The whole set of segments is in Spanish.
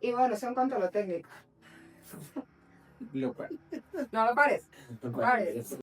Y bueno, eso en cuanto a lo técnico. Lo cual. No lo pares. Lo Pares.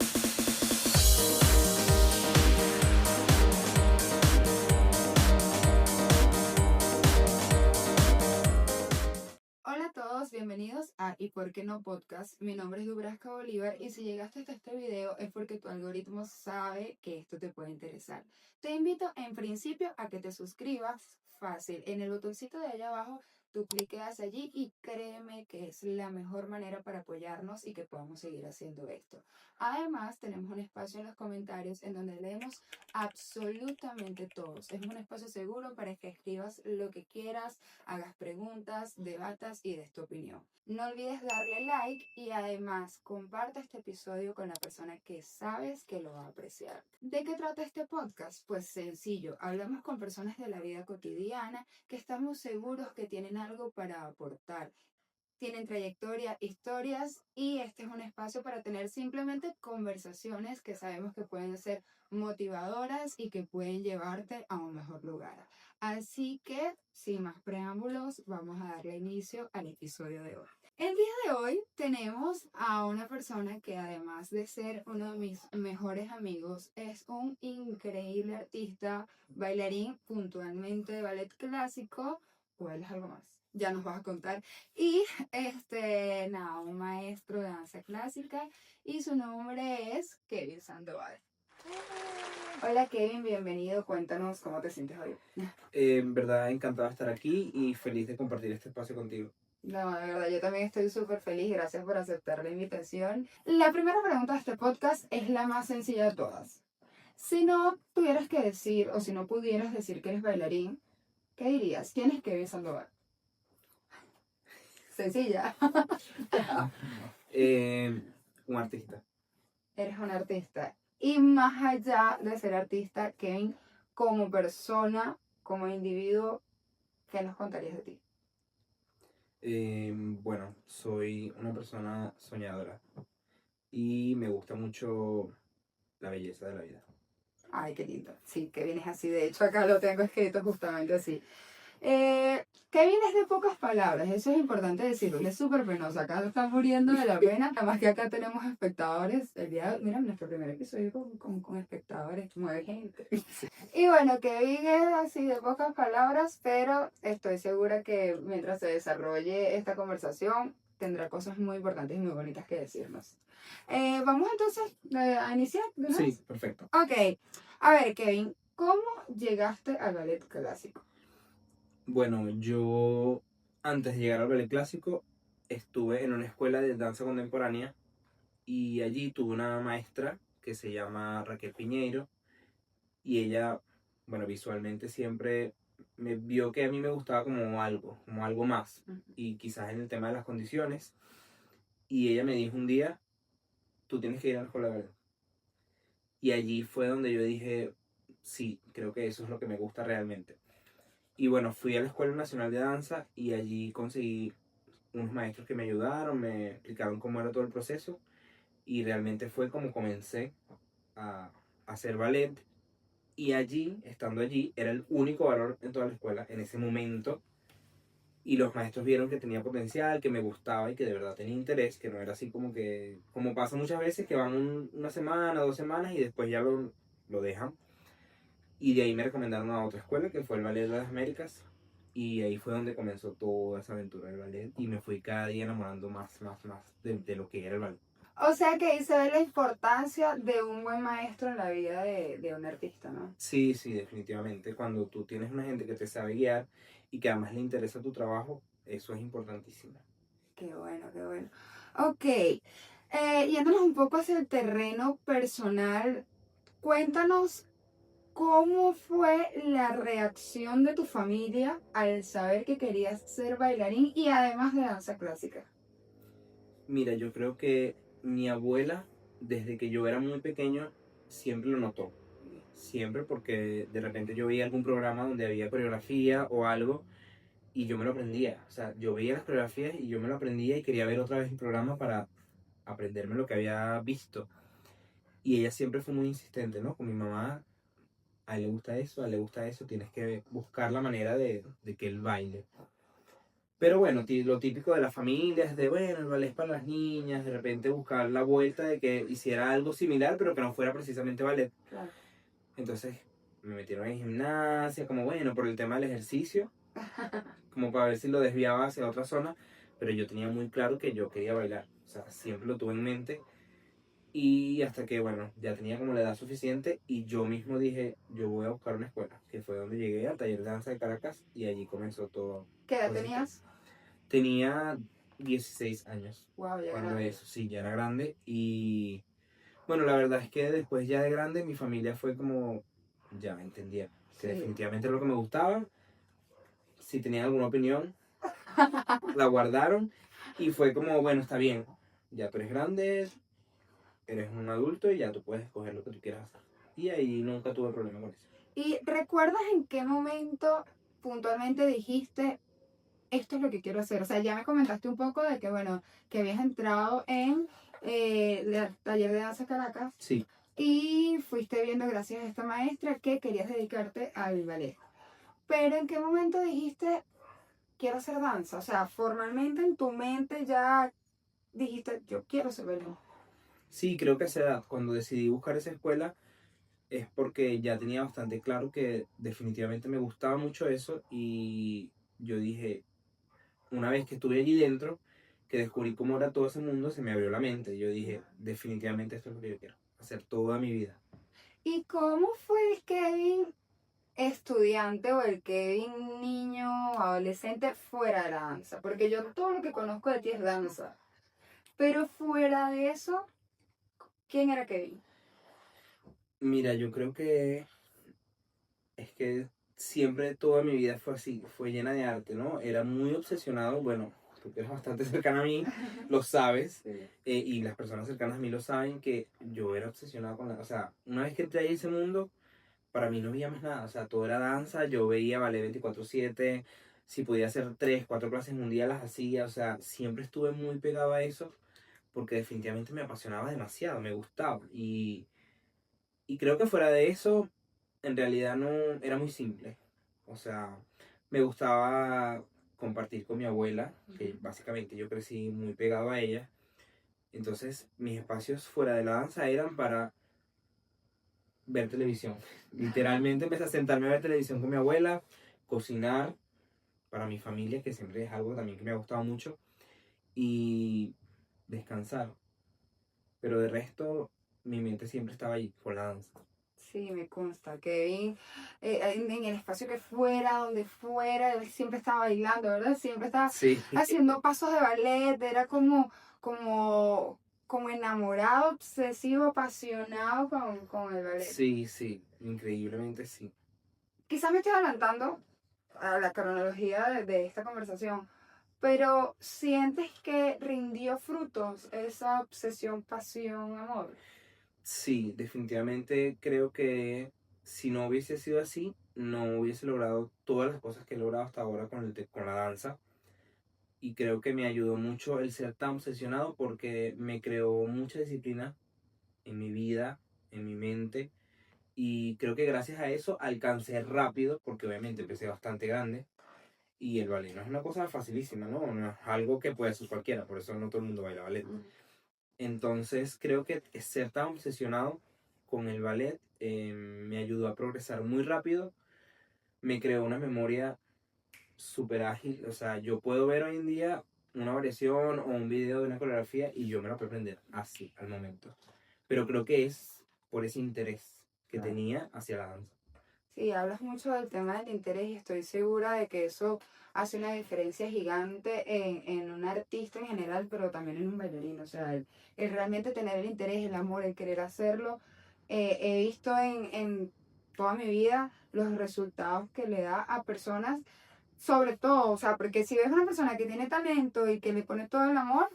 Hola a todos, bienvenidos a ¿Y por qué no podcast? Mi nombre es Dubrasca Bolívar y si llegaste hasta este video es porque tu algoritmo sabe que esto te puede interesar. Te invito en principio a que te suscribas, fácil, en el botoncito de allá abajo tú cliqueas allí y créeme que es la mejor manera para apoyarnos y que podamos seguir haciendo esto. Además tenemos un espacio en los comentarios en donde leemos absolutamente todos. Es un espacio seguro para que escribas lo que quieras, hagas preguntas, debatas y des tu opinión. No olvides darle like y además comparte este episodio con la persona que sabes que lo va a apreciar. ¿De qué trata este podcast? Pues sencillo, hablamos con personas de la vida cotidiana que estamos seguros que tienen algo para aportar. Tienen trayectoria, historias y este es un espacio para tener simplemente conversaciones que sabemos que pueden ser motivadoras y que pueden llevarte a un mejor lugar. Así que, sin más preámbulos, vamos a darle inicio al episodio de hoy. El día de hoy tenemos a una persona que además de ser uno de mis mejores amigos, es un increíble artista, bailarín puntualmente de ballet clásico, o él es algo más. Ya nos vas a contar. Y nada, un maestro de danza clásica y su nombre es Kevin Sandoval. Hola Kevin, bienvenido, cuéntanos cómo te sientes hoy. En verdad, encantado de estar aquí y feliz de compartir este espacio contigo. No, de verdad, yo también estoy súper feliz, gracias por aceptar la invitación. La primera pregunta de este podcast es la más sencilla de todas. Si no tuvieras que decir, o si no pudieras decir que eres bailarín, ¿qué dirías? ¿Quién es Kevin Sandoval? Sencilla. Un artista. Eres un artista. Y más allá de ser artista, Kevin, como persona, como individuo, ¿qué nos contarías de ti? Bueno, soy una persona soñadora y me gusta mucho la belleza de la vida. Ay, qué lindo. Sí, Kevin es así. De hecho, acá lo tengo escrito justamente así. Kevin es de pocas palabras, eso es importante decirlo. Él es súper penoso, acá está muriendo de la pena. Además que acá tenemos espectadores. Mira, nuestro primer episodio con espectadores, 9 gente. Y bueno, Kevin es así de pocas palabras, pero estoy segura que mientras se desarrolle esta conversación tendrá cosas muy importantes y muy bonitas que decirnos. Vamos entonces a iniciar, ¿no? Sí, perfecto. Ok, a ver Kevin, ¿cómo llegaste al ballet clásico? Bueno, yo antes de llegar al ballet clásico estuve en una escuela de danza contemporánea y allí tuve una maestra que se llama Raquel Piñeiro y ella, bueno, visualmente siempre me vio que a mí me gustaba como algo más y quizás en el tema de las condiciones y ella me dijo un día, tú tienes que ir a la escuela de ballet. Y allí fue donde yo dije, sí, creo que eso es lo que me gusta realmente. Y bueno, fui a la Escuela Nacional de Danza y allí conseguí unos maestros que me ayudaron, me explicaron cómo era todo el proceso y realmente fue como comencé a hacer ballet. Y allí, estando allí, era el único valor en toda la escuela en ese momento. Y los maestros vieron que tenía potencial, que me gustaba y que de verdad tenía interés, que no era así como pasa muchas veces, que van una semana, 2 semanas y después ya lo dejan. Y de ahí me recomendaron a otra escuela, que fue el Ballet de las Américas. Y ahí fue donde comenzó toda esa aventura del ballet. Y me fui cada día enamorando más de lo que era el ballet. O sea que ahí se ve la importancia de un buen maestro en la vida de un artista, ¿no? Sí, sí, definitivamente. Cuando tú tienes una gente que te sabe guiar y que además le interesa tu trabajo, eso es importantísimo. Qué bueno, qué bueno. Ok, yéndonos un poco hacia el terreno personal, cuéntanos cómo fue la reacción de tu familia al saber que querías ser bailarín y además de danza clásica. Mira, yo creo que mi abuela, desde que yo era muy pequeño, siempre lo notó. Siempre porque de repente yo veía algún programa donde había coreografía o algo y yo me lo aprendía. O sea, yo veía las coreografías y yo me lo aprendía y quería ver otra vez el programa para aprenderme lo que había visto. Y ella siempre fue muy insistente, ¿no? Con mi mamá, a él le gusta eso, a él le gusta eso, tienes que buscar la manera de que él baile. Pero bueno, lo típico de las familias, de bueno, el ballet es para las niñas, de repente buscar la vuelta de que hiciera algo similar, pero que no fuera precisamente ballet. Claro. Entonces me metieron en gimnasia, como bueno, por el tema del ejercicio, como para ver si lo desviaba hacia otra zona, pero yo tenía muy claro que yo quería bailar, o sea, siempre lo tuve en mente. Y hasta que, bueno, ya tenía como la edad suficiente y yo mismo dije, yo voy a buscar una escuela, que fue donde llegué al taller de danza de Caracas y allí comenzó todo. ¿Qué edad Todo ese tema. tenías? Tenía 16 años Wow, ya cuando grande. eso, sí, ya era grande. Y bueno, la verdad es que después ya de grande mi familia fue como, ya entendía que Sí. definitivamente era lo que me gustaba. Si tenían alguna opinión, la guardaron y fue como, bueno, está bien, ya tú eres grande, eres un adulto y ya tú puedes escoger lo que tú quieras hacer. Y ahí nunca tuve problema con eso. ¿Y recuerdas en qué momento puntualmente dijiste, esto es lo que quiero hacer? O sea, ya me comentaste un poco de que, bueno, que habías entrado en el taller de danza Caracas Sí, y fuiste viendo, gracias a esta maestra, que querías dedicarte al ballet. Pero ¿en qué momento dijiste, quiero hacer danza? O sea, formalmente en tu mente ya dijiste, yo quiero ser bailarina. sí, creo que a esa edad, cuando decidí buscar esa escuela, es porque ya tenía bastante claro que definitivamente me gustaba mucho eso y yo dije, una vez que estuve allí dentro, que descubrí cómo era todo ese mundo, se me abrió la mente. Yo dije, definitivamente esto es lo que yo quiero, hacer toda mi vida. ¿Y cómo fue el Kevin estudiante o el Kevin niño, adolescente fuera de la danza? Porque yo todo lo que conozco de ti es danza. Pero fuera de eso, ¿quién era Kevin? Mira, yo creo que es que siempre toda mi vida fue así, fue llena de arte, ¿no? Era muy obsesionado, bueno, tú que eres bastante cercana a mí, lo sabes, Sí. y las personas cercanas a mí lo saben, que yo era obsesionado con la, o sea, una vez que entré ahí a ese mundo, para mí no había más nada, o sea, todo era danza, yo veía ballet 24/7, si podía hacer 3, 4 clases en un día las hacía, o sea, siempre estuve muy pegado a eso, porque definitivamente me apasionaba demasiado, me gustaba, y creo que fuera de eso, en realidad no era muy simple. O sea, me gustaba compartir con mi abuela, que básicamente yo crecí muy pegado a ella. Entonces, mis espacios fuera de la danza eran para ver televisión. Literalmente empecé a sentarme a ver televisión con mi abuela, cocinar para mi familia, que siempre es algo también que me ha gustado mucho, y descansar. Pero de resto, mi mente siempre estaba ahí con la danza. Sí, me consta. Kevin, en el espacio que fuera, donde fuera, él siempre estaba bailando, ¿verdad? Siempre estaba Sí. haciendo pasos de ballet, era como, como enamorado, obsesivo, apasionado con el ballet. Sí, sí, increíblemente sí. Quizás me estoy adelantando a la cronología de esta conversación, pero ¿sientes que rindió frutos esa obsesión, pasión, amor? Sí, definitivamente creo que si no hubiese sido así, no hubiese logrado todas las cosas que he logrado hasta ahora con, con la danza. Y creo que me ayudó mucho el ser tan obsesionado porque me creó mucha disciplina en mi vida, en mi mente. Y creo que gracias a eso alcancé rápido, porque obviamente empecé bastante grande. Y el ballet no es una cosa facilísima, ¿no? No es algo que puede hacer cualquiera, por eso no todo el mundo baila ballet. Entonces creo que ser tan obsesionado con el ballet me ayudó a progresar muy rápido, me creó una memoria súper ágil, o sea, yo puedo ver hoy en día una variación o un video de una coreografía y yo me lo puedo aprender así, al momento. Pero creo que es por ese interés que Claro. tenía hacia la danza. Sí, hablas mucho del tema del interés y estoy segura de que eso hace una diferencia gigante en un artista en general, pero también en un bailarín. O sea, el realmente tener el interés, el amor, el querer hacerlo. He visto en toda mi vida los resultados que le da a personas, sobre todo, o sea, porque si ves una persona que tiene talento y que le pone todo el amor,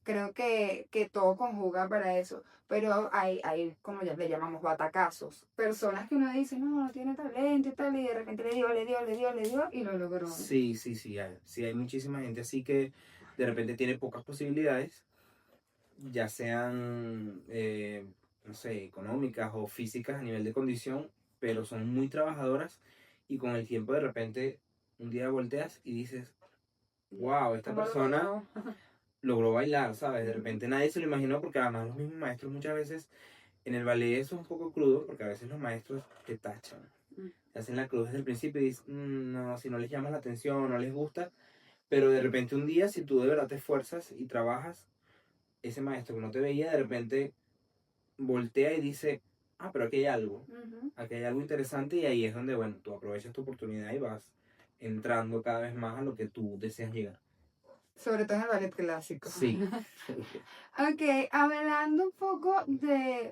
creo que todo conjuga para eso. Pero hay, como ya le llamamos, batacazos. Personas que uno dice, no, no tiene talento y tal, y de repente le dio, y lo logró. Sí, sí, sí, hay muchísima gente así que de repente tiene pocas posibilidades, ya sean, no sé, económicas o físicas a nivel de condición, pero son muy trabajadoras y con el tiempo de repente un día volteas y dices, wow, esta ¿Cómo lo persona logró? logró bailar, ¿sabes? De repente nadie se lo imaginó porque además los mismos maestros muchas veces en el ballet eso es un poco crudo porque a veces los maestros te tachan. Mm. Te hacen la cruz desde el principio y dicen, no, si no les llamas la atención, no les gusta, pero de repente un día si tú de verdad te esfuerzas y trabajas, ese maestro que no te veía de repente voltea y dice, ah, pero Ujú. aquí hay algo interesante y ahí es donde, bueno, tú aprovechas tu oportunidad y vas entrando cada vez más a lo que tú deseas llegar. Sobre todo en el ballet clásico. Sí. Ok, hablando un poco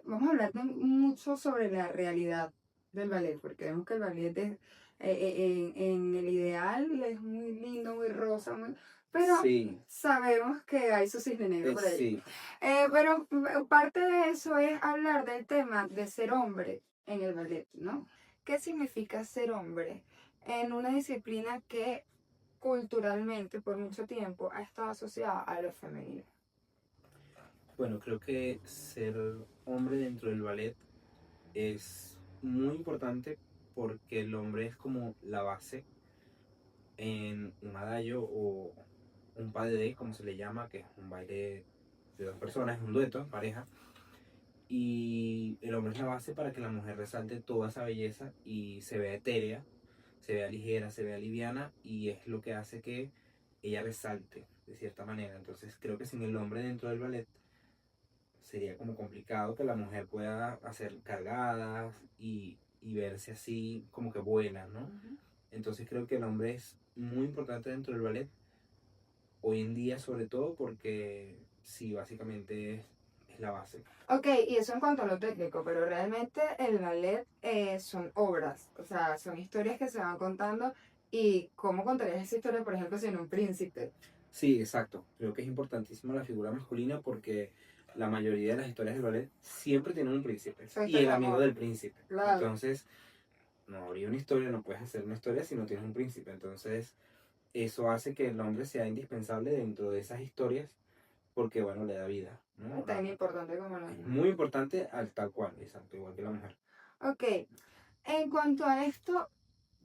vamos a hablar mucho sobre la realidad del ballet, porque vemos que el ballet es, en el ideal es muy lindo, muy rosa, pero Sí, sabemos que hay su cisne negro por ahí. sí. Pero parte de eso es hablar del tema de ser hombre en el ballet, ¿no? ¿Qué significa ser hombre en una disciplina que culturalmente por mucho tiempo ha estado asociada a lo femenino? Bueno, creo que ser hombre dentro del ballet es muy importante porque el hombre es como la base en un adagio o un pas de deux, como se le llama, que es un baile de dos personas, es un dueto, pareja. Y el hombre es la base para que la mujer resalte toda esa belleza y se vea etérea, se vea ligera, se vea liviana y es lo que hace que ella resalte de cierta manera. Entonces creo que sin el hombre dentro del ballet sería como complicado que la mujer pueda hacer cargadas y verse así como que buena, ¿no? Ujú. Entonces creo que el hombre es muy importante dentro del ballet, hoy en día sobre todo porque sí, básicamente es la base. Ok, y eso en cuanto a lo técnico, pero realmente el ballet son obras, o sea, son historias que se van contando y cómo contarías esa historia, por ejemplo, sin un príncipe. Sí, exacto. Creo que es importantísima la figura masculina porque la mayoría de las historias del ballet siempre tienen un príncipe Son y historias el de amigo amor, del príncipe. claro. Entonces, no habría una historia, no puedes hacer una historia si no tienes un príncipe. Entonces, eso hace que el hombre sea indispensable dentro de esas historias porque, bueno, le da vida, ¿no? Tan importante como la Es mujer. muy importante al tal cual, exacto, igual que la mujer. Ok, en cuanto a esto,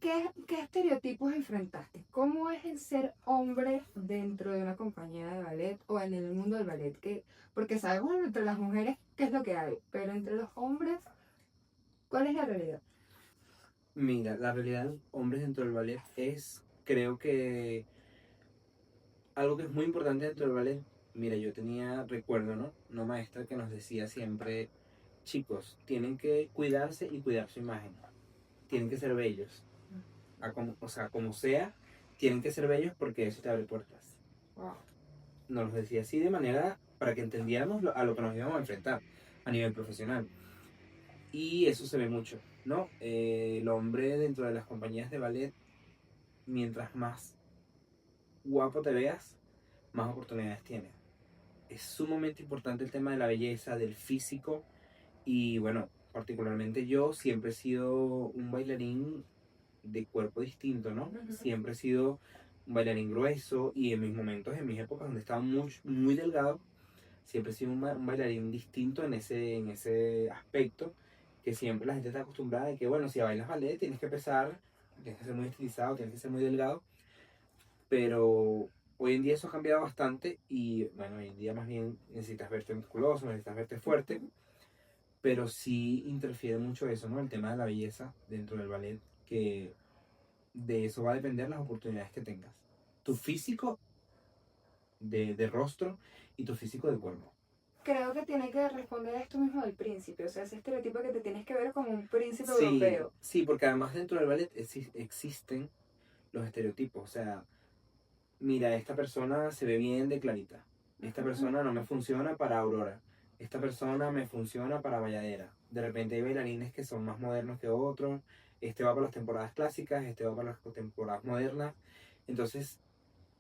¿qué estereotipos enfrentaste? ¿Cómo es el ser hombre dentro de una compañía de ballet o en el mundo del ballet? Porque sabemos entre las mujeres qué es lo que hay, pero entre los hombres, ¿cuál es la realidad? Mira, la realidad de los hombres dentro del ballet es, creo que algo que es muy importante dentro del ballet. Mira, yo tenía, recuerdo, ¿no? Una maestra que nos decía siempre, chicos, tienen que cuidarse y cuidar su imagen. Tienen que ser bellos. O sea, como sea, tienen que ser bellos porque eso te abre puertas. Wow. Nos lo decía así de manera para que entendiéramos a lo que nos íbamos a enfrentar a nivel profesional. Y eso se ve mucho, ¿no? El hombre dentro de las compañías de ballet, mientras más guapo te veas, más oportunidades tienes. Es sumamente importante el tema de la belleza, del físico y bueno, particularmente yo siempre he sido un bailarín de cuerpo distinto, ¿no? Ujú. Siempre he sido un bailarín grueso y en mis momentos, en mis épocas donde estaba muy, muy delgado, siempre he sido un bailarín distinto en ese aspecto, que siempre la gente está acostumbrada de que, bueno, si bailas ballet tienes que pesar, tienes que ser muy estilizado, tienes que ser muy delgado, pero hoy en día eso ha cambiado bastante y bueno, hoy en día más bien necesitas verte musculoso, necesitas verte fuerte, pero sí interfiere mucho eso, ¿no? El tema de la belleza dentro del ballet, que de eso va a depender las oportunidades que tengas. Tu físico de rostro y tu físico de cuerpo. Creo que tiene que responder a esto mismo del príncipe, o sea, ese estereotipo que te tienes que ver como un príncipe Sí, europeo. sí, porque además dentro del ballet existen los estereotipos, o sea, mira, esta persona se ve bien de Clarita, esta Ujú. persona no me funciona para Aurora, esta persona me funciona para Valladera. De repente hay bailarines que son más modernos que otros, este va para las temporadas clásicas, este va para las temporadas modernas. Entonces,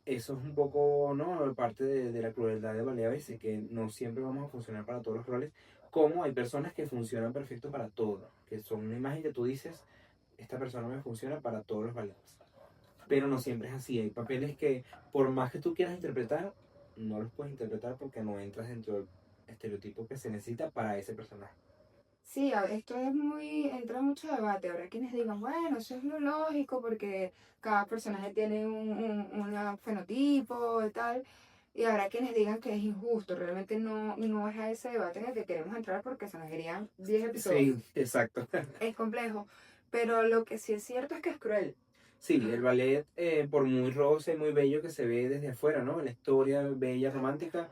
eso es un poco, ¿no? Parte de la crueldad de ballet a veces, que no siempre vamos a funcionar para todos los roles, como hay personas que funcionan perfecto para todo, que son una imagen que tú dices, esta persona me funciona para todos los ballets. Pero no siempre es así. Hay papeles que, por más que tú quieras interpretar, no los puedes interpretar porque no entras dentro del estereotipo que se necesita para ese personaje. Sí, esto es muy, entra en mucho debate. Habrá quienes digan, bueno, eso es lo lógico porque cada personaje tiene un fenotipo y tal. Y habrá quienes digan que es injusto. Realmente no es a ese debate en el que queremos entrar porque se nos irían 10 episodios. Sí, exacto. Es complejo. Pero lo que sí es cierto es que es cruel. Sí, el ballet, por muy rosa y muy bello que se ve desde afuera, ¿no? La historia bella, romántica,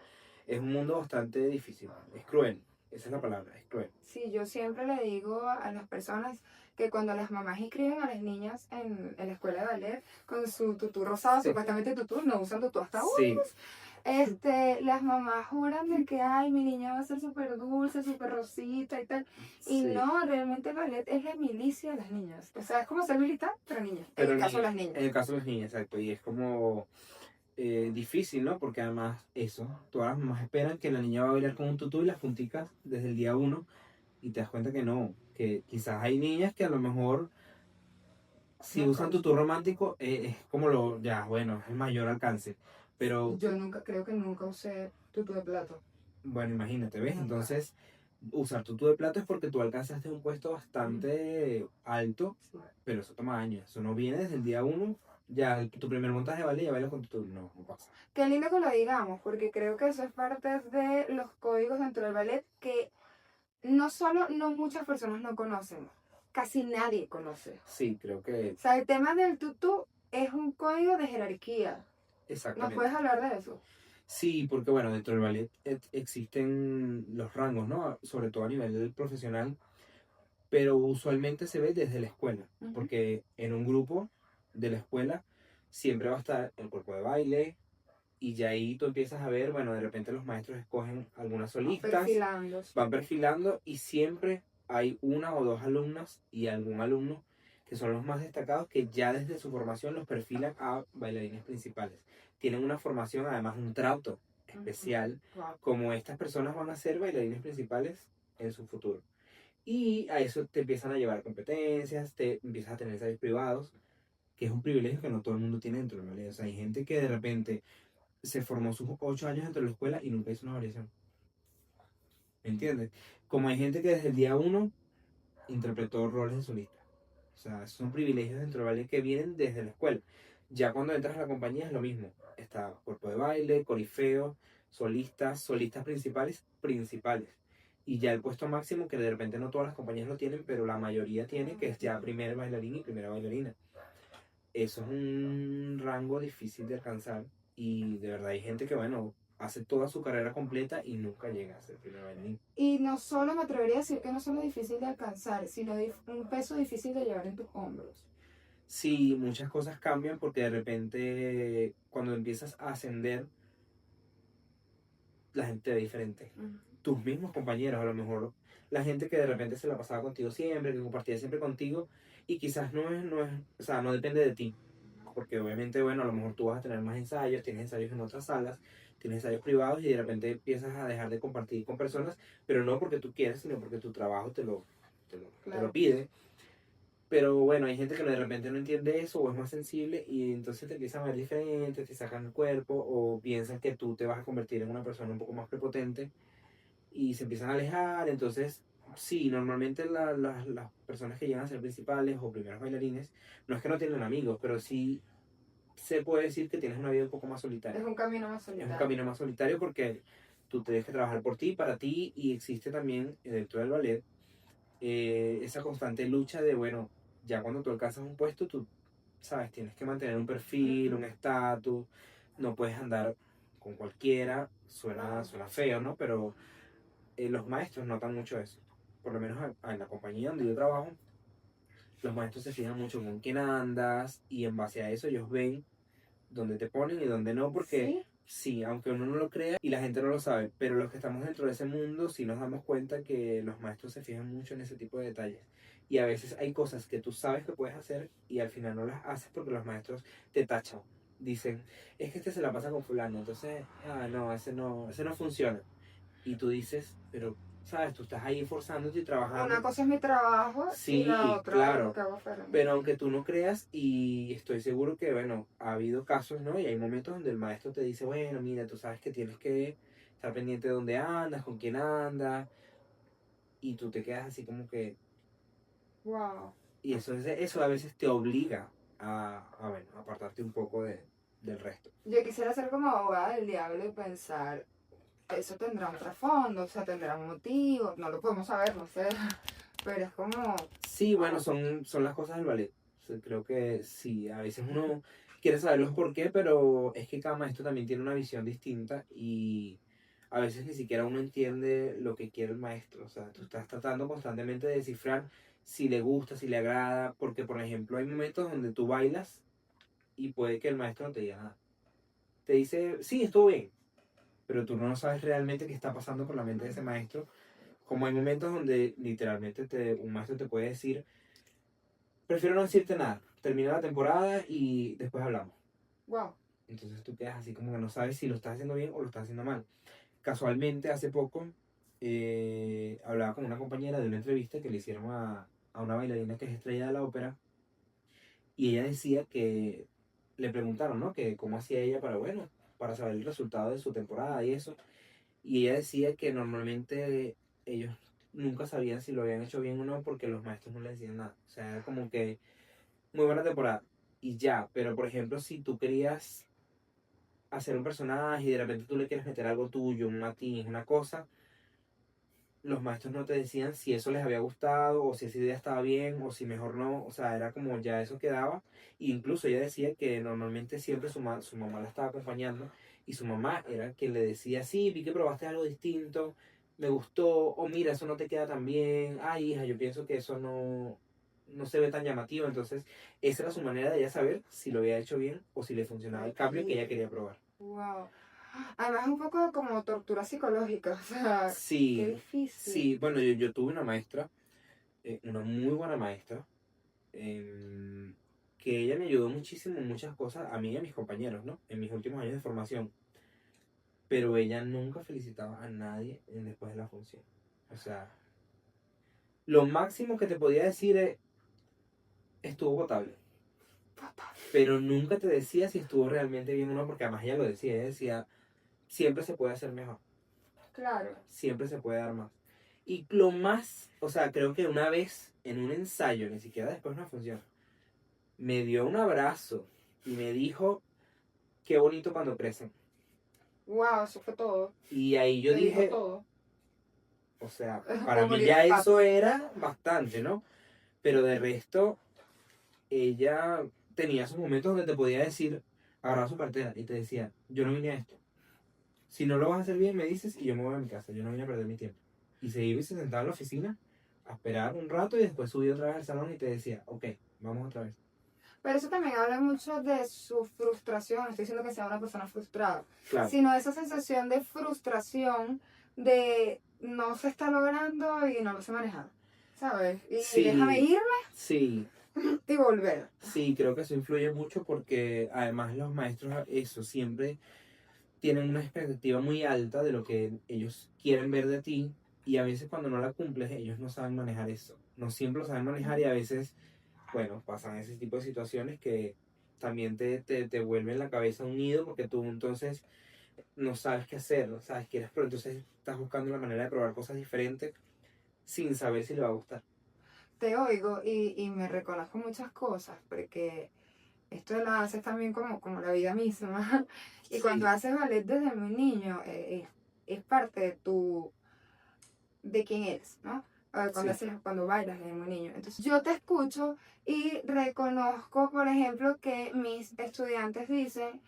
es un mundo bastante difícil. Es cruel, esa es la palabra, es cruel. Sí, yo siempre le digo a las personas que cuando las mamás inscriben a las niñas en la escuela de ballet con su tutú rosado, Sí, supuestamente tutú, no usan tutú hasta sí, las mamás juran de que, ay, mi niña va a ser súper dulce, súper rosita y tal. Y sí. no, realmente el ballet es la milicia de las niñas. O sea, es como ser militar, pero niñas, en Pero el caso de ni, las niñas. en el caso de los niños, exacto, y es como difícil, ¿no? Porque además eso, todas las mamás esperan que la niña va a bailar con un tutú y las punticas desde el día uno y te das cuenta que no, que quizás hay niñas que a lo mejor si No, usan tutú romántico es como lo, ya, bueno, es el mayor alcance, pero yo nunca, creo que nunca usé tutú de plato. bueno, imagínate, ¿ves? Nunca. Entonces, usar tutú de plato es porque tú alcanzaste un puesto bastante alto, Sí. pero eso toma años, eso no viene desde el día uno, ya tu primer montaje vale, ya bailas con tutú, no, no pasa. Qué lindo que lo digamos, porque creo que eso es parte de los códigos dentro del ballet que no solo no muchas personas no conocen, casi nadie conoce. Sí, creo que O sea, el tema del tutú es un código de jerarquía. ¿Nos exactamente. puedes hablar de eso? Sí, porque bueno, dentro del ballet existen los rangos, ¿no? Sobre todo a nivel profesional, pero usualmente se ve desde la escuela, Ujú. porque en un grupo de la escuela siempre va a estar el cuerpo de baile y ya ahí tú empiezas a ver, bueno, de repente los maestros escogen algunas solistas, Perfilándose. van perfilando y siempre hay una o dos alumnas y algún alumno que son los más destacados que ya desde su formación los perfilan a bailarines principales. Tienen una formación, además un trato especial, Wow. como estas personas van a ser bailarines principales en su futuro. Y a eso te empiezan a llevar competencias, te empiezas a tener ensayos privados, que es un privilegio que no todo el mundo tiene dentro del ballet. O sea, hay gente que de repente se formó sus 8 años dentro de la escuela y nunca hizo una variación. ¿Me entiendes? Como hay gente que desde el día uno interpretó roles de solista. O sea, son privilegios dentro del ballet que vienen desde la escuela. Ya cuando entras a la compañía es lo mismo. Está cuerpo de baile, corifeo, solistas, solistas principales, principales. Y ya el puesto máximo, que de repente no todas las compañías lo tienen, pero la mayoría tiene, que es ya primer bailarín y primera bailarina. Eso es un rango difícil de alcanzar y de verdad hay gente que, bueno, hace toda su carrera completa y nunca llega a ser primer bailarín. Y no solo me atrevería a decir que no solo es difícil de alcanzar, sino un peso difícil de llevar en tus hombros. Sí, muchas cosas cambian porque de repente cuando empiezas a ascender, la gente te ve diferente. Ujú. Tus mismos compañeros, a lo mejor la gente que de repente se la pasaba contigo siempre, que compartía siempre contigo y quizás no es, o sea, no depende de ti. Porque obviamente, bueno, a lo mejor tú vas a tener más ensayos, tienes ensayos en otras salas, tienes ensayos privados y de repente empiezas a dejar de compartir con personas, pero no porque tú quieras, sino porque tu trabajo te lo Claro. pide. Pero bueno, hay gente que de repente no entiende eso o es más sensible y entonces te empiezan a ver diferente, te sacan el cuerpo o piensan que tú te vas a convertir en una persona un poco más prepotente y se empiezan a alejar. Entonces, sí, normalmente las personas que llegan a ser principales o primeros bailarines, no es que no tienen amigos, pero sí se puede decir que tienes una vida un poco más solitaria. Es un camino más Es un solitario. camino más solitario porque tú tienes que trabajar por ti, para ti, y existe también dentro del ballet esa constante lucha de, bueno, ya cuando tú alcanzas un puesto, tú, sabes, tienes que mantener un perfil, un estatus, no puedes andar con cualquiera, suena feo, ¿no? Pero los maestros notan mucho eso. Por lo menos en la compañía donde yo trabajo, los maestros se fijan mucho con quién andas y en base a eso ellos ven dónde te ponen y dónde no, porque Sí, sí, aunque uno no lo crea y la gente no lo sabe, pero los que estamos dentro de ese mundo sí nos damos cuenta que los maestros se fijan mucho en ese tipo de detalles. Y a veces hay cosas que tú sabes que puedes hacer y al final no las haces porque los maestros te tachan. Dicen, es que este se la pasa con fulano, entonces, no, ese no funciona. Y tú dices, pero, sabes, tú estás ahí forzándote y una trabajando. cosa es mi trabajo y la Sí, otra es lo claro. que hago afuera. Pero aunque tú no creas, y estoy seguro que, bueno, ha habido casos, ¿no? Y hay momentos donde el maestro te dice, bueno, mira, tú sabes que tienes que estar pendiente de dónde andas, con quién andas. y tú te quedas así como que... Wow. Y eso a veces te obliga bueno, a apartarte un poco del resto. Yo quisiera ser como abogada del diablo y pensar, eso tendrá un trasfondo, o sea, tendrá un motivo, no lo podemos saber, no sé, pero es como, Sí, bueno, wow. son las cosas del ballet. O sea, creo que sí, a veces uno quiere saber los por qué, pero es que cada maestro también tiene una visión distinta y a veces ni siquiera uno entiende lo que quiere el maestro. O sea, tú estás tratando constantemente de descifrar si le gusta, si le agrada, porque por ejemplo hay momentos donde tú bailas y puede que el maestro no te diga nada. Te dice, sí, estuvo bien, pero tú no sabes realmente qué está pasando por la mente de ese maestro. Como hay momentos donde literalmente un maestro te puede decir, prefiero no decirte nada, termina la temporada y después hablamos. Wow. Entonces tú quedas así como que no sabes si lo estás haciendo bien o lo estás haciendo mal. Casualmente hace poco hablaba con una compañera de una entrevista que le hicieron a una bailarina que es estrella de la ópera y ella decía que le preguntaron, ¿no? Que cómo hacía ella para, bueno, para saber el resultado de su temporada y eso. Y ella decía que normalmente ellos nunca sabían si lo habían hecho bien o no porque los maestros no le decían nada. O sea, era como que muy buena temporada y ya, pero por ejemplo, si tú querías hacer un personaje y de repente tú le quieres meter algo tuyo, un matiz, una cosa, los maestros no te decían si eso les había gustado o si esa idea estaba bien o si mejor no, o sea, era como ya eso quedaba. E incluso ella decía que normalmente siempre su mamá la estaba acompañando y su mamá era quien le decía, sí, vi que probaste algo distinto, me gustó, o mira, eso no te queda tan bien, ay hija, yo pienso que eso no se ve tan llamativo, entonces esa era su manera de ella saber si lo había hecho bien o si le funcionaba el cambio que ella quería probar. Wow. Además, un poco como tortura psicológica, o sea, qué Sí, difícil. sí, bueno, yo tuve una maestra, una muy buena maestra, que ella me ayudó muchísimo en muchas cosas, a mí y a mis compañeros, ¿no? En mis últimos años de formación. Pero ella nunca felicitaba a nadie después de la función. O sea, lo máximo que te podía decir es, estuvo potable. Pero nunca te decía si estuvo realmente bien o no, porque además ella lo decía, ella decía, siempre se puede hacer mejor, Claro. siempre se puede dar más. Y lo más, o sea, creo que una vez en un ensayo, ni siquiera después de una función, me dio un abrazo y me dijo, qué bonito cuando crecen. Wow, eso fue todo. Y ahí yo Te dijo dije, todo. o sea, para O mí morir ya de eso paso. era bastante, ¿no? Pero de resto, ella tenía sus momentos donde te podía decir, agarraba su cartera y te decía, yo no vine a esto. Si no lo vas a hacer bien, me dices y yo me voy a mi casa, yo no vine a perder mi tiempo. Y se iba y se sentaba en la oficina a esperar un rato y después subía otra vez al salón y te decía, ok, vamos otra vez. Pero eso también habla mucho de su frustración. No estoy diciendo que sea una persona frustrada, Claro, sino esa sensación de frustración de no se está logrando y no lo sé manejar, ¿sabes? Y déjame sí, irme sí, y volver. sí, creo que eso influye mucho porque además los maestros, eso, siempre tienen una expectativa muy alta de lo que ellos quieren ver de ti y a veces cuando no la cumples ellos no saben manejar eso. No siempre lo saben manejar y a veces, bueno, pasan ese tipo de situaciones que también te vuelven la cabeza un nido porque tú entonces no sabes qué hacer, no sabes qué eres, pero entonces estás buscando la manera de probar cosas diferentes sin saber si le va a gustar. Te oigo y me reconozco muchas cosas, porque esto lo haces también como la vida misma. Y cuando Sí, haces ballet desde muy niño, es parte de de quién eres, ¿no? sí, Cuando bailas desde muy niño. Entonces yo te escucho y reconozco, por ejemplo, que mis estudiantes dicen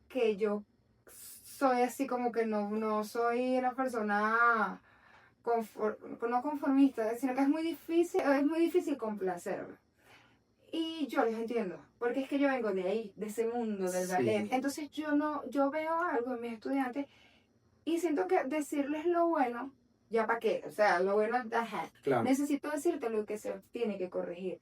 que yo soy así como que no soy una persona no conformista, sino que es muy difícil complacerme. Y yo les entiendo, porque es que yo vengo de ahí, de ese mundo del ballet. sí, Entonces yo veo algo en mis estudiantes y siento que decirles lo bueno, ya para qué, o sea, lo bueno, ajá. claro. Necesito decirte lo que se tiene que corregir.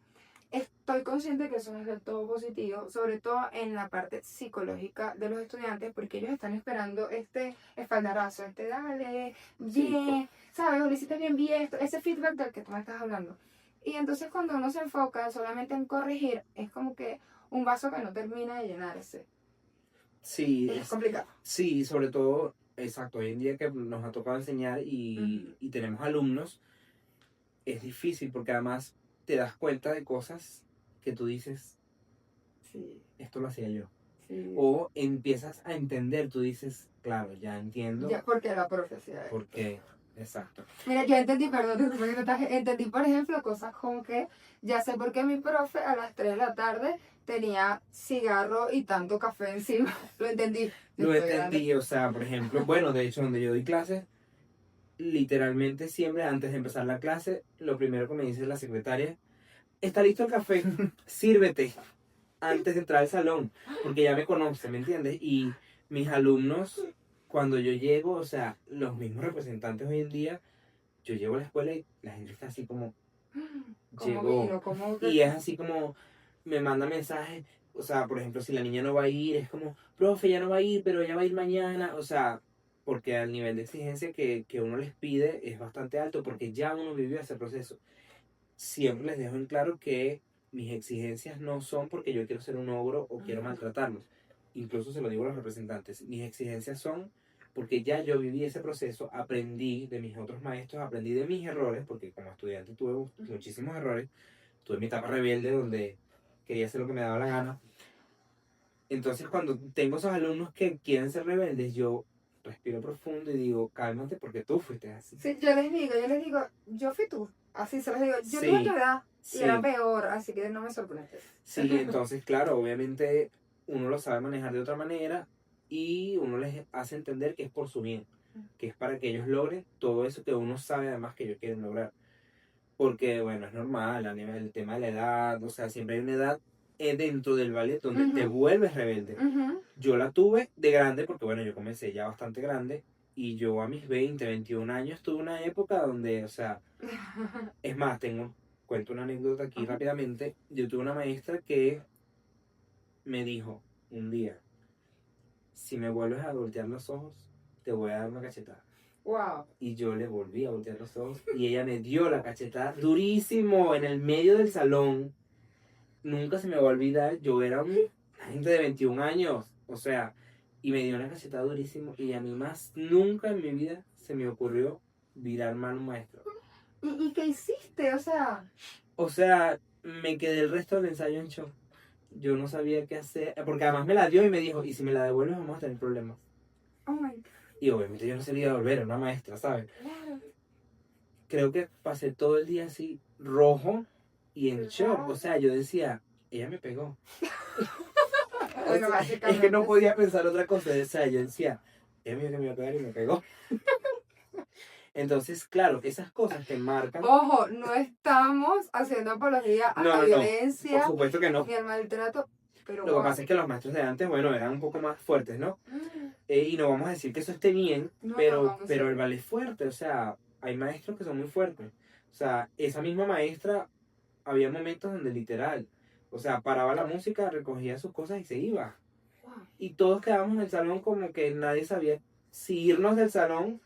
Estoy consciente que eso no es del todo positivo, sobre todo en la parte psicológica de los estudiantes, porque ellos están esperando este espaldarazo, este dale, Sí, bien, ¿sabes? O lo hiciste bien, bien, esto, ese feedback del que tú me estás hablando. Y entonces cuando uno se enfoca solamente en corregir, es como que un vaso que no termina de llenarse. sí, Es complicado. sí, sobre todo, exacto, hoy en día que nos ha tocado enseñar Ujú. y tenemos alumnos. es difícil porque además te das cuenta de cosas que tú dices, Sí, esto lo hacía yo. sí. O empiezas a entender, tú dices, claro, ya entiendo Ya, porque la profecía por qué. Exacto. Mira, yo entendí, perdón, disculpa que te entendí, por ejemplo, cosas como que ya sé por qué mi profe a las 3 de la tarde tenía cigarro y tanto café encima. Lo entendí. Lo Estoy grande. entendí, o sea, por ejemplo, bueno, de hecho, donde yo doy clases, literalmente siempre antes de empezar la clase, lo primero que me dice la secretaria, ¿está listo el café? Sírvete antes de entrar al salón, porque ya me conoce, ¿me entiendes? Y mis alumnos, cuando yo llego, o sea, los mismos representantes hoy en día, yo llego a la escuela y la gente está así como, ¿Cómo llegó. vino? ¿Cómo que? Y es así como, me manda mensajes, o sea, por ejemplo, si la niña no va a ir, es como, profe, ya no va a ir, pero ella va a ir mañana, o sea, porque el nivel de exigencia que uno les pide es bastante alto, porque ya uno vivió ese proceso. Siempre les dejo en claro que mis exigencias no son porque yo quiero ser un ogro o quiero maltratarlos. Incluso se lo digo a los representantes. Mis exigencias son porque ya yo viví ese proceso, aprendí de mis otros maestros, aprendí de mis errores, porque como estudiante tuve muchísimos errores. Tuve mi etapa rebelde donde quería hacer lo que me daba la gana. Entonces cuando tengo esos alumnos que quieren ser rebeldes, yo respiro profundo y digo, cálmate porque tú fuiste así. Sí, yo les digo, yo fui tú. Así se los digo, yo tuve tu Sí, edad y era sí. peor, así que no me sorprende. Sí, entonces, claro, obviamente uno lo sabe manejar de otra manera y uno les hace entender que es por su bien, que es para que ellos logren todo eso que uno sabe además que ellos quieren lograr. Porque, bueno, es normal, a nivel del tema de la edad, o sea, siempre hay una edad dentro del ballet donde te vuelves rebelde. Yo la tuve de grande porque, bueno, yo comencé ya bastante grande y yo a mis 20, 21 años tuve una época donde, o sea, es más, cuento una anécdota aquí rápidamente. Yo tuve una maestra que me dijo un día, si me vuelves a voltear los ojos, te voy a dar una cachetada. Wow. Y yo le volví a voltear los ojos y ella me dio la cachetada durísimo en el medio del salón. Nunca se me va a olvidar, yo era un gente de 21 años, o sea, y me dio una cachetada durísimo y a mí más nunca en mi vida se me ocurrió virar mal a un maestro. ¿Y qué hiciste? O sea, me quedé el resto del ensayo en shock. Yo no sabía qué hacer, porque además me la dio y me dijo, y si me la devuelves vamos a tener problemas. Oh my God. Y obviamente yo no se le iba a devolver, era una maestra, ¿sabes? Claro. Creo que pasé todo el día así, rojo y en shock. O sea, yo decía, ella me pegó. Bueno, O sea, es que no podía pensar otra cosa. O sea, yo decía, ella me dijo que me iba a pegar y me pegó. Entonces, claro, esas cosas te marcan. Ojo, no estamos haciendo apología a la Por violencia supuesto que no. ni al maltrato, pero Lo que pasa es que los maestros de antes, bueno, eran un poco más fuertes, ¿no? Y no vamos a decir que eso esté bien, No, pero no, el ballet es fuerte, o sea, hay maestros que son muy fuertes. O sea, esa misma maestra, había momentos donde literal, o sea, paraba la música, recogía sus cosas y se iba. Wow. Y todos quedábamos en el salón como que nadie sabía si irnos del salón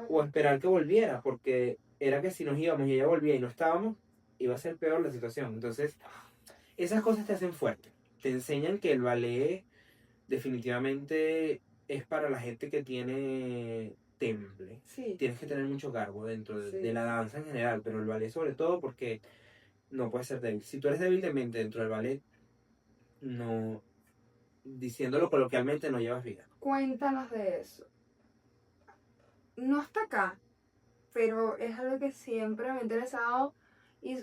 o esperar que volviera, porque era que si nos íbamos y ella volvía y no estábamos, iba a ser peor la situación. Entonces, esas cosas te hacen fuerte, te enseñan que el ballet definitivamente es para la gente que tiene temple. Sí. Tienes que tener mucho cargo dentro Sí. de la danza en general, pero el ballet sobre todo porque no puedes ser débil. Si tú eres débil de mente dentro del ballet, no, diciéndolo coloquialmente, no llevas vida. Cuéntanos de eso. No está acá, pero es algo que siempre me ha interesado y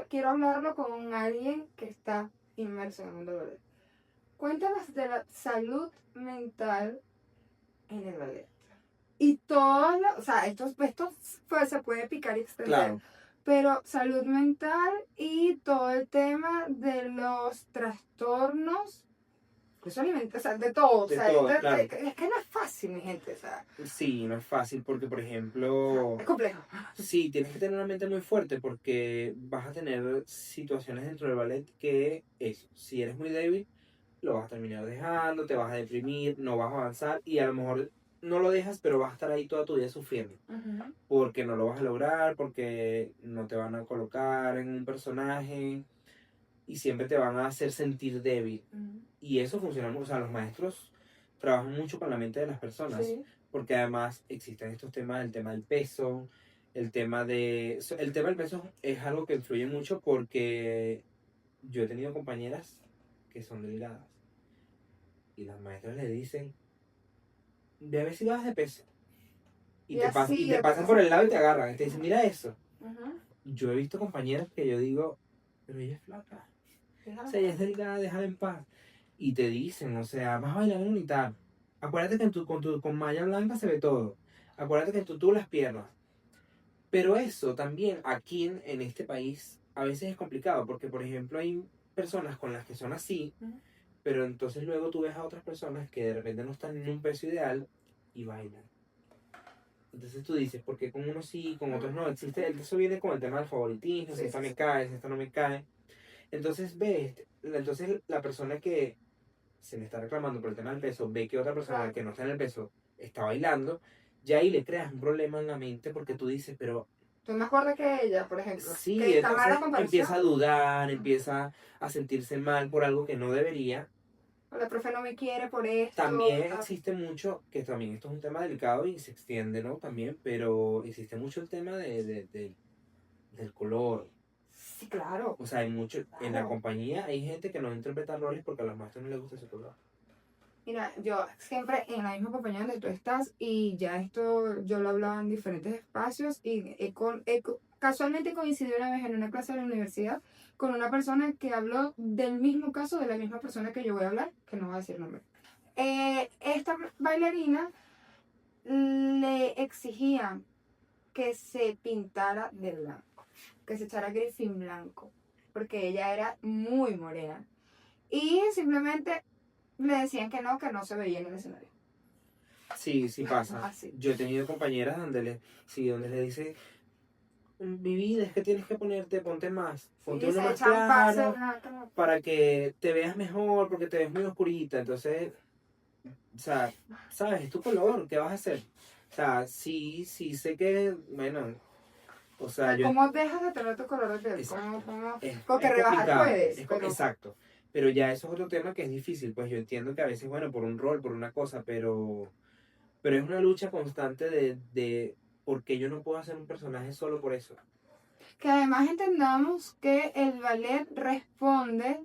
quiero hablarlo con alguien que está inmerso en el mundo del ballet. Cuéntanos de la salud mental en el ballet. Y todo, o sea, esto pues, se puede picar y extender. Claro. Pero salud mental y todo el tema de los trastornos, eso alimenta, o sea, de todo. De o sea, todo, claro. es que no es fácil, mi gente. O sea, Sí, no es fácil porque, por ejemplo, es complejo. sí, tienes que tener una mente muy fuerte porque vas a tener situaciones dentro del ballet que eso, si eres muy débil, lo vas a terminar dejando, te vas a deprimir, no vas a avanzar y a lo mejor no lo dejas, pero vas a estar ahí toda tu vida sufriendo. Porque no lo vas a lograr, porque no te van a colocar en un personaje y siempre te van a hacer sentir débil. Y eso funciona mucho, o sea, los maestros trabajan mucho con la mente de las personas, Sí. porque además existen estos temas, el tema del peso, el tema del peso es algo que influye mucho porque yo he tenido compañeras que son delgadas y las maestras le dicen, ve a ver si bajas de peso. Y Y así, y te pasan por el lado y te agarran y te dicen, mira eso. Ujú. Yo he visto compañeras que yo digo, pero ella es flaca. O sea, ella es delgada, déjala en paz. Y te dicen, o sea, vas a bailar en unitar. Acuérdate que con malla blanca se ve todo. Acuérdate que en tú las piernas. Pero eso también aquí en este país a veces es complicado porque, por ejemplo, hay personas con las que son así, Ujú. pero entonces luego tú ves a otras personas que de repente no están en un peso ideal y bailan. Entonces tú dices, ¿por qué con unos sí y con otros no? Eso viene con el tema del favoritismo, si Sí, esta sí, me sí. cae, si esta no me cae. Entonces ves, entonces la persona que se le está reclamando por el tema del peso, ve que otra persona Claro. que no está en el peso está bailando, ya ahí le creas un problema en la mente porque tú dices, pero Tú más gorda que ella, por ejemplo. Que sí, está mala entonces comparación. empieza a dudar, empieza a sentirse mal por algo que no debería. O la profe no me quiere por esto. También existe mucho, que también esto es un tema delicado y se extiende, ¿no? También, pero existe mucho el tema del color. Sí, claro. O sea, hay mucho, en la Claro. compañía hay gente que no interpreta roles porque a los maestros no les gusta ese color. Mira, yo siempre en la misma compañía donde tú estás, y ya esto yo lo hablaba en diferentes espacios, y casualmente coincidí una vez en una clase de la universidad con una persona que habló del mismo caso de la misma persona que yo voy a hablar, que no voy a decir nombre. Esta bailarina le exigían que se pintara de blanco, que se echara griffin blanco, porque ella era muy morena. Y simplemente le decían que no se veía en el escenario. Sí, sí pasa. Así. Yo he tenido compañeras donde le dicen, mi vida es que tienes que ponte más, ponte Y uno se más echan pases. claro para que te veas mejor, porque te ves muy oscurita. Entonces, o sea, ¿sabes? Es tu color, ¿qué vas a hacer? O sea, sí, sí sé que, bueno, o sea, yo... ¿Cómo dejas de tener tu color de piel? Exacto. Porque Es rebajar complicado, puedes, pero exacto. Pero ya eso es otro tema que es difícil, pues yo entiendo que a veces, bueno, por un rol, por una cosa, pero es una lucha constante de por qué yo no puedo hacer un personaje solo por eso. que además entendamos que el ballet responde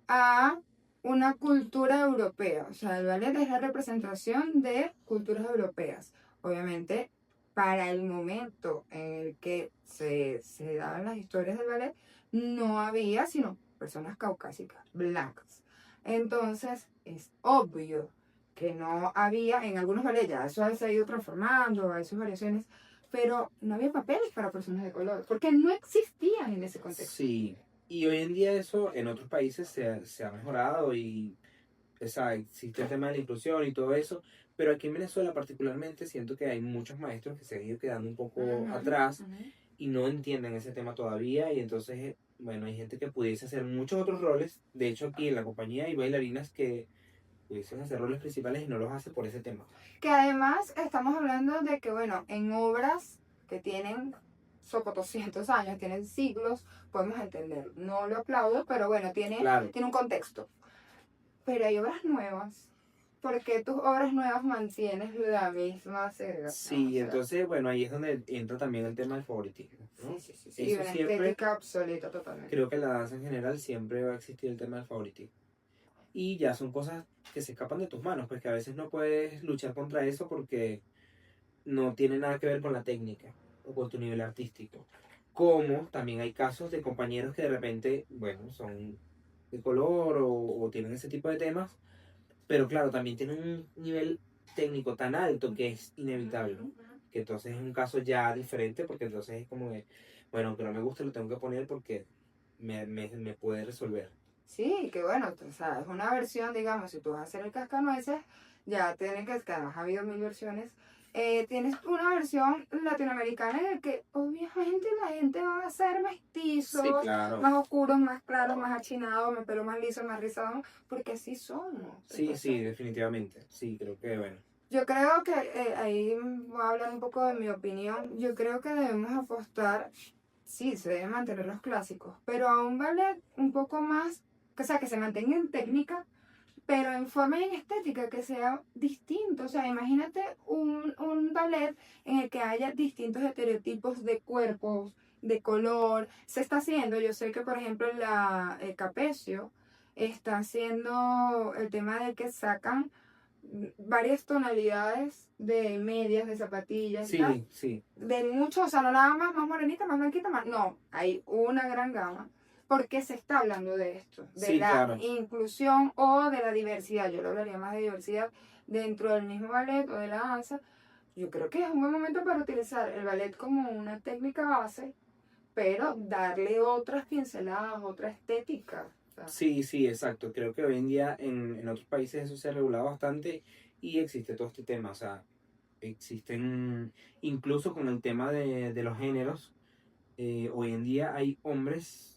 a una cultura europea. O sea, el ballet es la representación de culturas europeas. Obviamente, para el momento en el que se daban las historias del ballet, no había sino personas caucásicas, blancas. Entonces, es obvio que no había en algunos ballets, ya eso se ha ido transformando, hay sus variaciones, pero no había papeles para personas de color, porque no existían en ese contexto. Sí, y hoy en día eso en otros países se ha mejorado y o sea, existe el tema de la inclusión y todo eso, pero aquí en Venezuela particularmente siento que hay muchos maestros que se han ido quedando un poco atrás y no entienden ese tema todavía y entonces, bueno, hay gente que pudiese hacer muchos otros roles. De hecho, aquí en la compañía hay bailarinas que pudiesen hacer roles principales y no los hace por ese tema. Que además estamos hablando de que, bueno, en obras que tienen 200 años, tienen siglos, podemos entender. No lo aplaudo, pero bueno, Claro. tiene un contexto. Pero hay obras nuevas. ¿Por qué tus obras nuevas mantienes la misma segregación? Sí, entonces, bueno, ahí es donde entra también el tema del favoritismo, ¿no? Sí. Y Eso una siempre, estética obsoleta totalmente. creo que en la danza en general siempre va a existir el tema del favoritismo. Y ya son cosas que se escapan de tus manos, pues que a veces no puedes luchar contra eso porque no tiene nada que ver con la técnica o con tu nivel artístico. Como también hay casos de compañeros que de repente, bueno, son de color o tienen ese tipo de temas, pero claro, también tienen un nivel técnico tan alto que es inevitable, ¿no? Que entonces es un caso ya diferente porque entonces es como que, bueno, aunque no me guste lo tengo que poner porque me puede resolver. Sí, que bueno, o sea, es una versión, digamos, si tú vas a hacer el cascanueces, ya tienen que además ha habido mil versiones. Tienes una versión latinoamericana en la que obviamente la gente va a ser mestizos, Sí, claro. más oscuros, más claros, más achinados, más pelo más liso, más rizado, porque así somos. Sí, Entonces, sí, definitivamente. Sí, creo que bueno. yo creo que ahí voy a hablar un poco de mi opinión. Yo creo que debemos apostar, sí, se deben mantener los clásicos, pero a un ballet un poco más, o sea, que se mantenga en técnica, pero en forma y en estética que sea distinto. O sea, imagínate un ballet en el que haya distintos estereotipos de cuerpos, de color. Se está haciendo, yo sé que por ejemplo la Capecio está haciendo el tema de que sacan varias tonalidades de medias, de zapatillas y tal. Sí, sí, De muchos, o sea, no nada más morenita, más blanquita, más. No, hay una gran gama. Porque se está hablando de esto, de sí, la claro. inclusión o de la diversidad. Yo lo hablaría más de diversidad dentro del mismo ballet o de la danza. Yo creo que es un buen momento para utilizar el ballet como una técnica base, pero darle otras pinceladas, otra estética. O sea, Sí, sí, exacto. Creo que hoy en día en otros países eso se ha regulado bastante y existe todo este tema. O sea, existen, incluso con el tema de los géneros, hoy en día hay hombres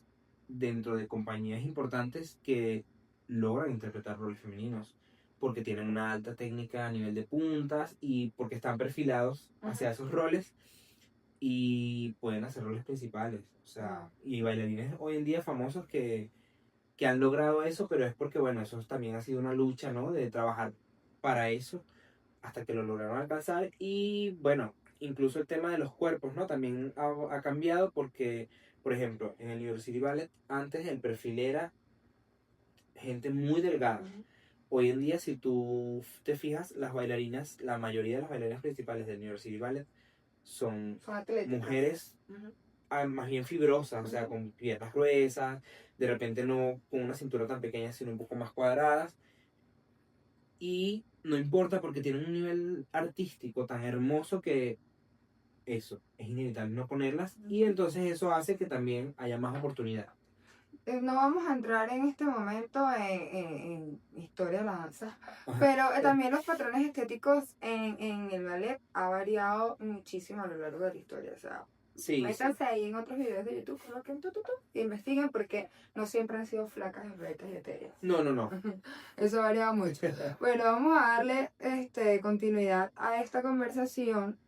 dentro de compañías importantes que logran interpretar roles femeninos porque tienen una alta técnica a nivel de puntas y porque están perfilados hacia ajá. esos roles y pueden hacer roles principales. O sea, Wow. y bailarines hoy en día famosos que han logrado eso, pero es porque, bueno, eso también ha sido una lucha, ¿no? De trabajar para eso hasta que lo lograron alcanzar. Y bueno, incluso el tema de los cuerpos, ¿no? También ha cambiado porque, por ejemplo, en el University Ballet, antes el perfil era gente muy delgada. Ujú. Hoy en día, si tú te fijas, las bailarinas, la mayoría de las bailarinas principales del University Ballet son Son atléticas. mujeres Ujú. más bien fibrosas, o sea, Ujú. con piernas gruesas, de repente no con una cintura tan pequeña, sino un poco más cuadradas. Y no importa porque tienen un nivel artístico tan hermoso que eso es inevitable no ponerlas. Y entonces eso hace que también haya más oportunidad. No vamos a entrar en este momento en historia de la danza, Ajá. pero también los patrones estéticos en el ballet ha variado muchísimo a lo largo de la historia. O sea, Sí, sí. métanse ahí en otros videos de YouTube, coloquen y investiguen porque no siempre han sido flacas, esbeltas y etéreas. No, no, no. Eso varía mucho. Bueno, vamos a darle continuidad a esta conversación.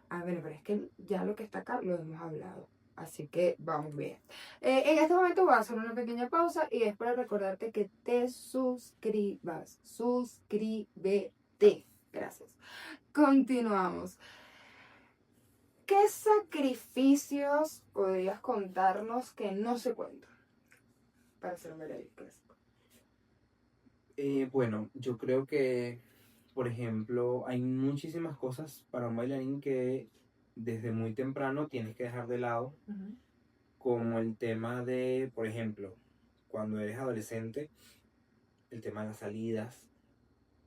A ver, pero es que ya lo que está acá lo hemos hablado. Así que vamos bien. En este momento voy a hacer una pequeña pausa y es para recordarte que te suscribas. Suscríbete. Gracias. Continuamos. ¿Qué sacrificios podrías contarnos que no se cuentan para hacer un ballet clásico? Bueno, yo creo que, por ejemplo, hay muchísimas cosas para un bailarín que desde muy temprano tienes que dejar de lado, Ujú. como el tema de, por ejemplo, cuando eres adolescente, el tema de las salidas.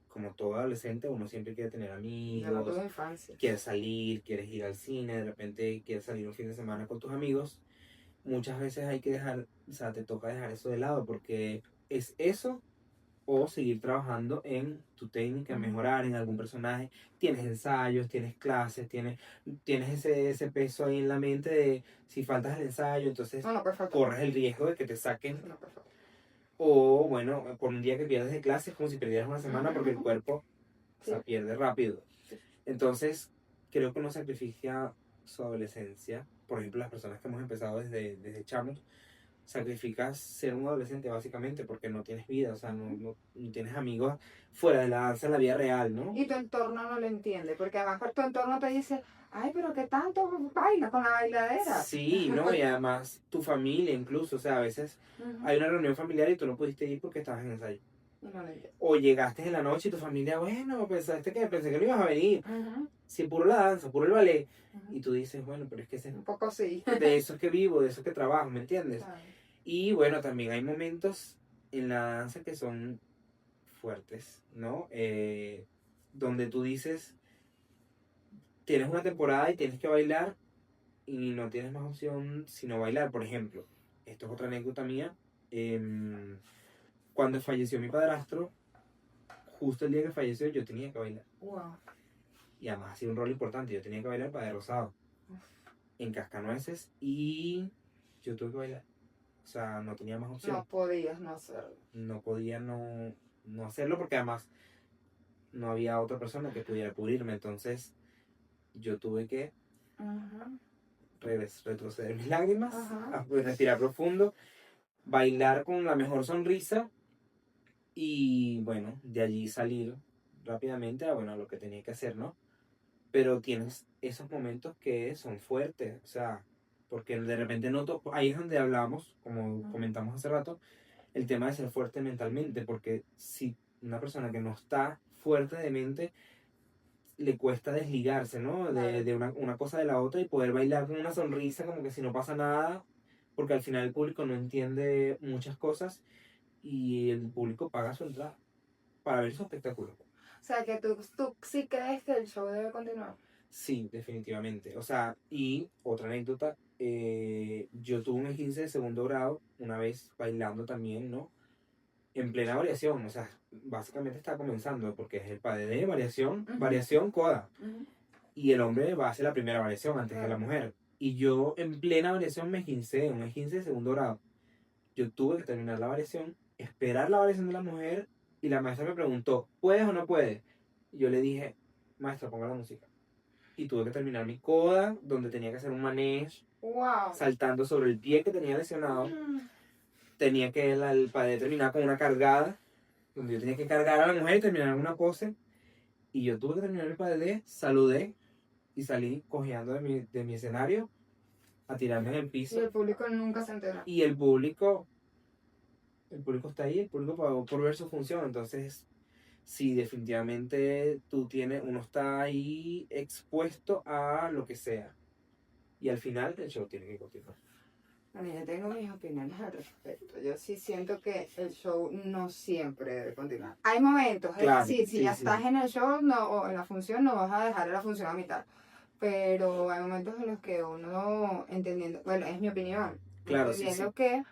Como todo adolescente, uno siempre quiere tener Ya no amigos, tuve infancia. quieres salir, quieres ir al cine, de repente quieres salir un fin de semana con tus amigos. Muchas veces hay que dejar, o sea, te toca dejar eso de lado porque es eso o seguir trabajando en tu técnica, Ujú. mejorar en algún personaje. Tienes ensayos, tienes clases, tienes ese peso ahí en la mente de si faltas el ensayo, entonces No, no, perfecto. corres el riesgo de que te saquen. No, perfecto. O bueno, por un día que pierdes de clase es como si perdieras una semana porque el Ujú. cuerpo, o Sí. sea, pierde rápido. Sí. Entonces, creo que uno sacrifica su adolescencia. Por ejemplo, las personas que hemos empezado desde chamos, sacrificas ser un adolescente básicamente porque no tienes vida, o sea, no tienes amigos fuera de la danza en la vida real, ¿no? Y tu entorno no lo entiende, porque además por tu entorno te dice, ay, pero qué tanto baila con la bailadera. Sí, ¿no? Y además tu familia incluso, o sea, a veces Ujú. hay una reunión familiar y tú no pudiste ir porque estabas en ensayo. Y no lo entiende. O llegaste en la noche y tu familia, bueno, pensé que no ibas a venir. Ujú. Si puro la danza, puro el ballet. Ujú. Y tú dices, bueno, pero es que Un poco sí. de eso es que vivo, de eso es que trabajo, ¿me entiendes? Claro. Y bueno, también hay momentos en la danza que son fuertes, ¿no? Donde tú dices, tienes una temporada y tienes que bailar y no tienes más opción sino bailar. Por ejemplo, esto es otra anécdota mía. Cuando falleció mi padrastro, justo el día que falleció yo tenía que bailar. Wow. Y además ha sido un rol importante, yo tenía que bailar para de rosado en Cascanueces y yo tuve que bailar. O sea, no tenía más opción. No podías no hacerlo. No podía no hacerlo porque además no había otra persona que pudiera cubrirme. Entonces yo tuve que Ujú. retroceder mis lágrimas, Ajá. respirar profundo, bailar con la mejor sonrisa Y bueno, de allí salir rápidamente a, bueno, a lo que tenía que hacer, ¿no? Pero tienes esos momentos que son fuertes, o sea, porque de repente noto, ahí es donde hablamos, como comentamos hace rato, el tema de ser fuerte mentalmente, porque si una persona que no está fuerte de mente, le cuesta desligarse, ¿no? De una cosa de la otra y poder bailar con una sonrisa como que si no pasa nada, porque al final el público no entiende muchas cosas y el público paga su entrada para ver su espectáculo. O sea, que tú sí crees que el show debe continuar. Sí, definitivamente. O sea, y otra anécdota, yo tuve un esguince de segundo grado una vez bailando también, ¿no? En plena variación, o sea, básicamente está comenzando porque es el padre de variación, variación coda. Y el hombre va a hacer la primera variación antes que la mujer. Y yo en plena variación me esguincé, un esguince de segundo grado. Yo tuve que terminar la variación, esperar la variación de la mujer y la maestra me preguntó, ¿puedes o no puedes? Y yo le dije, maestra, ponga la música. Y tuve que terminar mi coda, donde tenía que hacer un manege, Wow. saltando sobre el pie que tenía lesionado. Tenía que el padre terminar con una cargada, donde yo tenía que cargar a la mujer y terminar una pose. Y yo tuve que terminar el padre, saludé y salí cojeando de mi escenario a tirarme en el Y piso. el público nunca se enteró. Y el público está ahí, el público pagó por ver su función. Entonces, sí, definitivamente uno está ahí expuesto a lo que sea. Y al final el show tiene que continuar. Bueno, yo tengo mis opiniones al respecto. Yo sí siento que el show no siempre debe continuar. Hay momentos, Claro, si sí, ya sí. estás en el show no, o en la función, no vas a dejar la función a mitad. Pero hay momentos en los que uno, entendiendo, bueno, es mi opinión, Claro, sí, entendiendo sí. que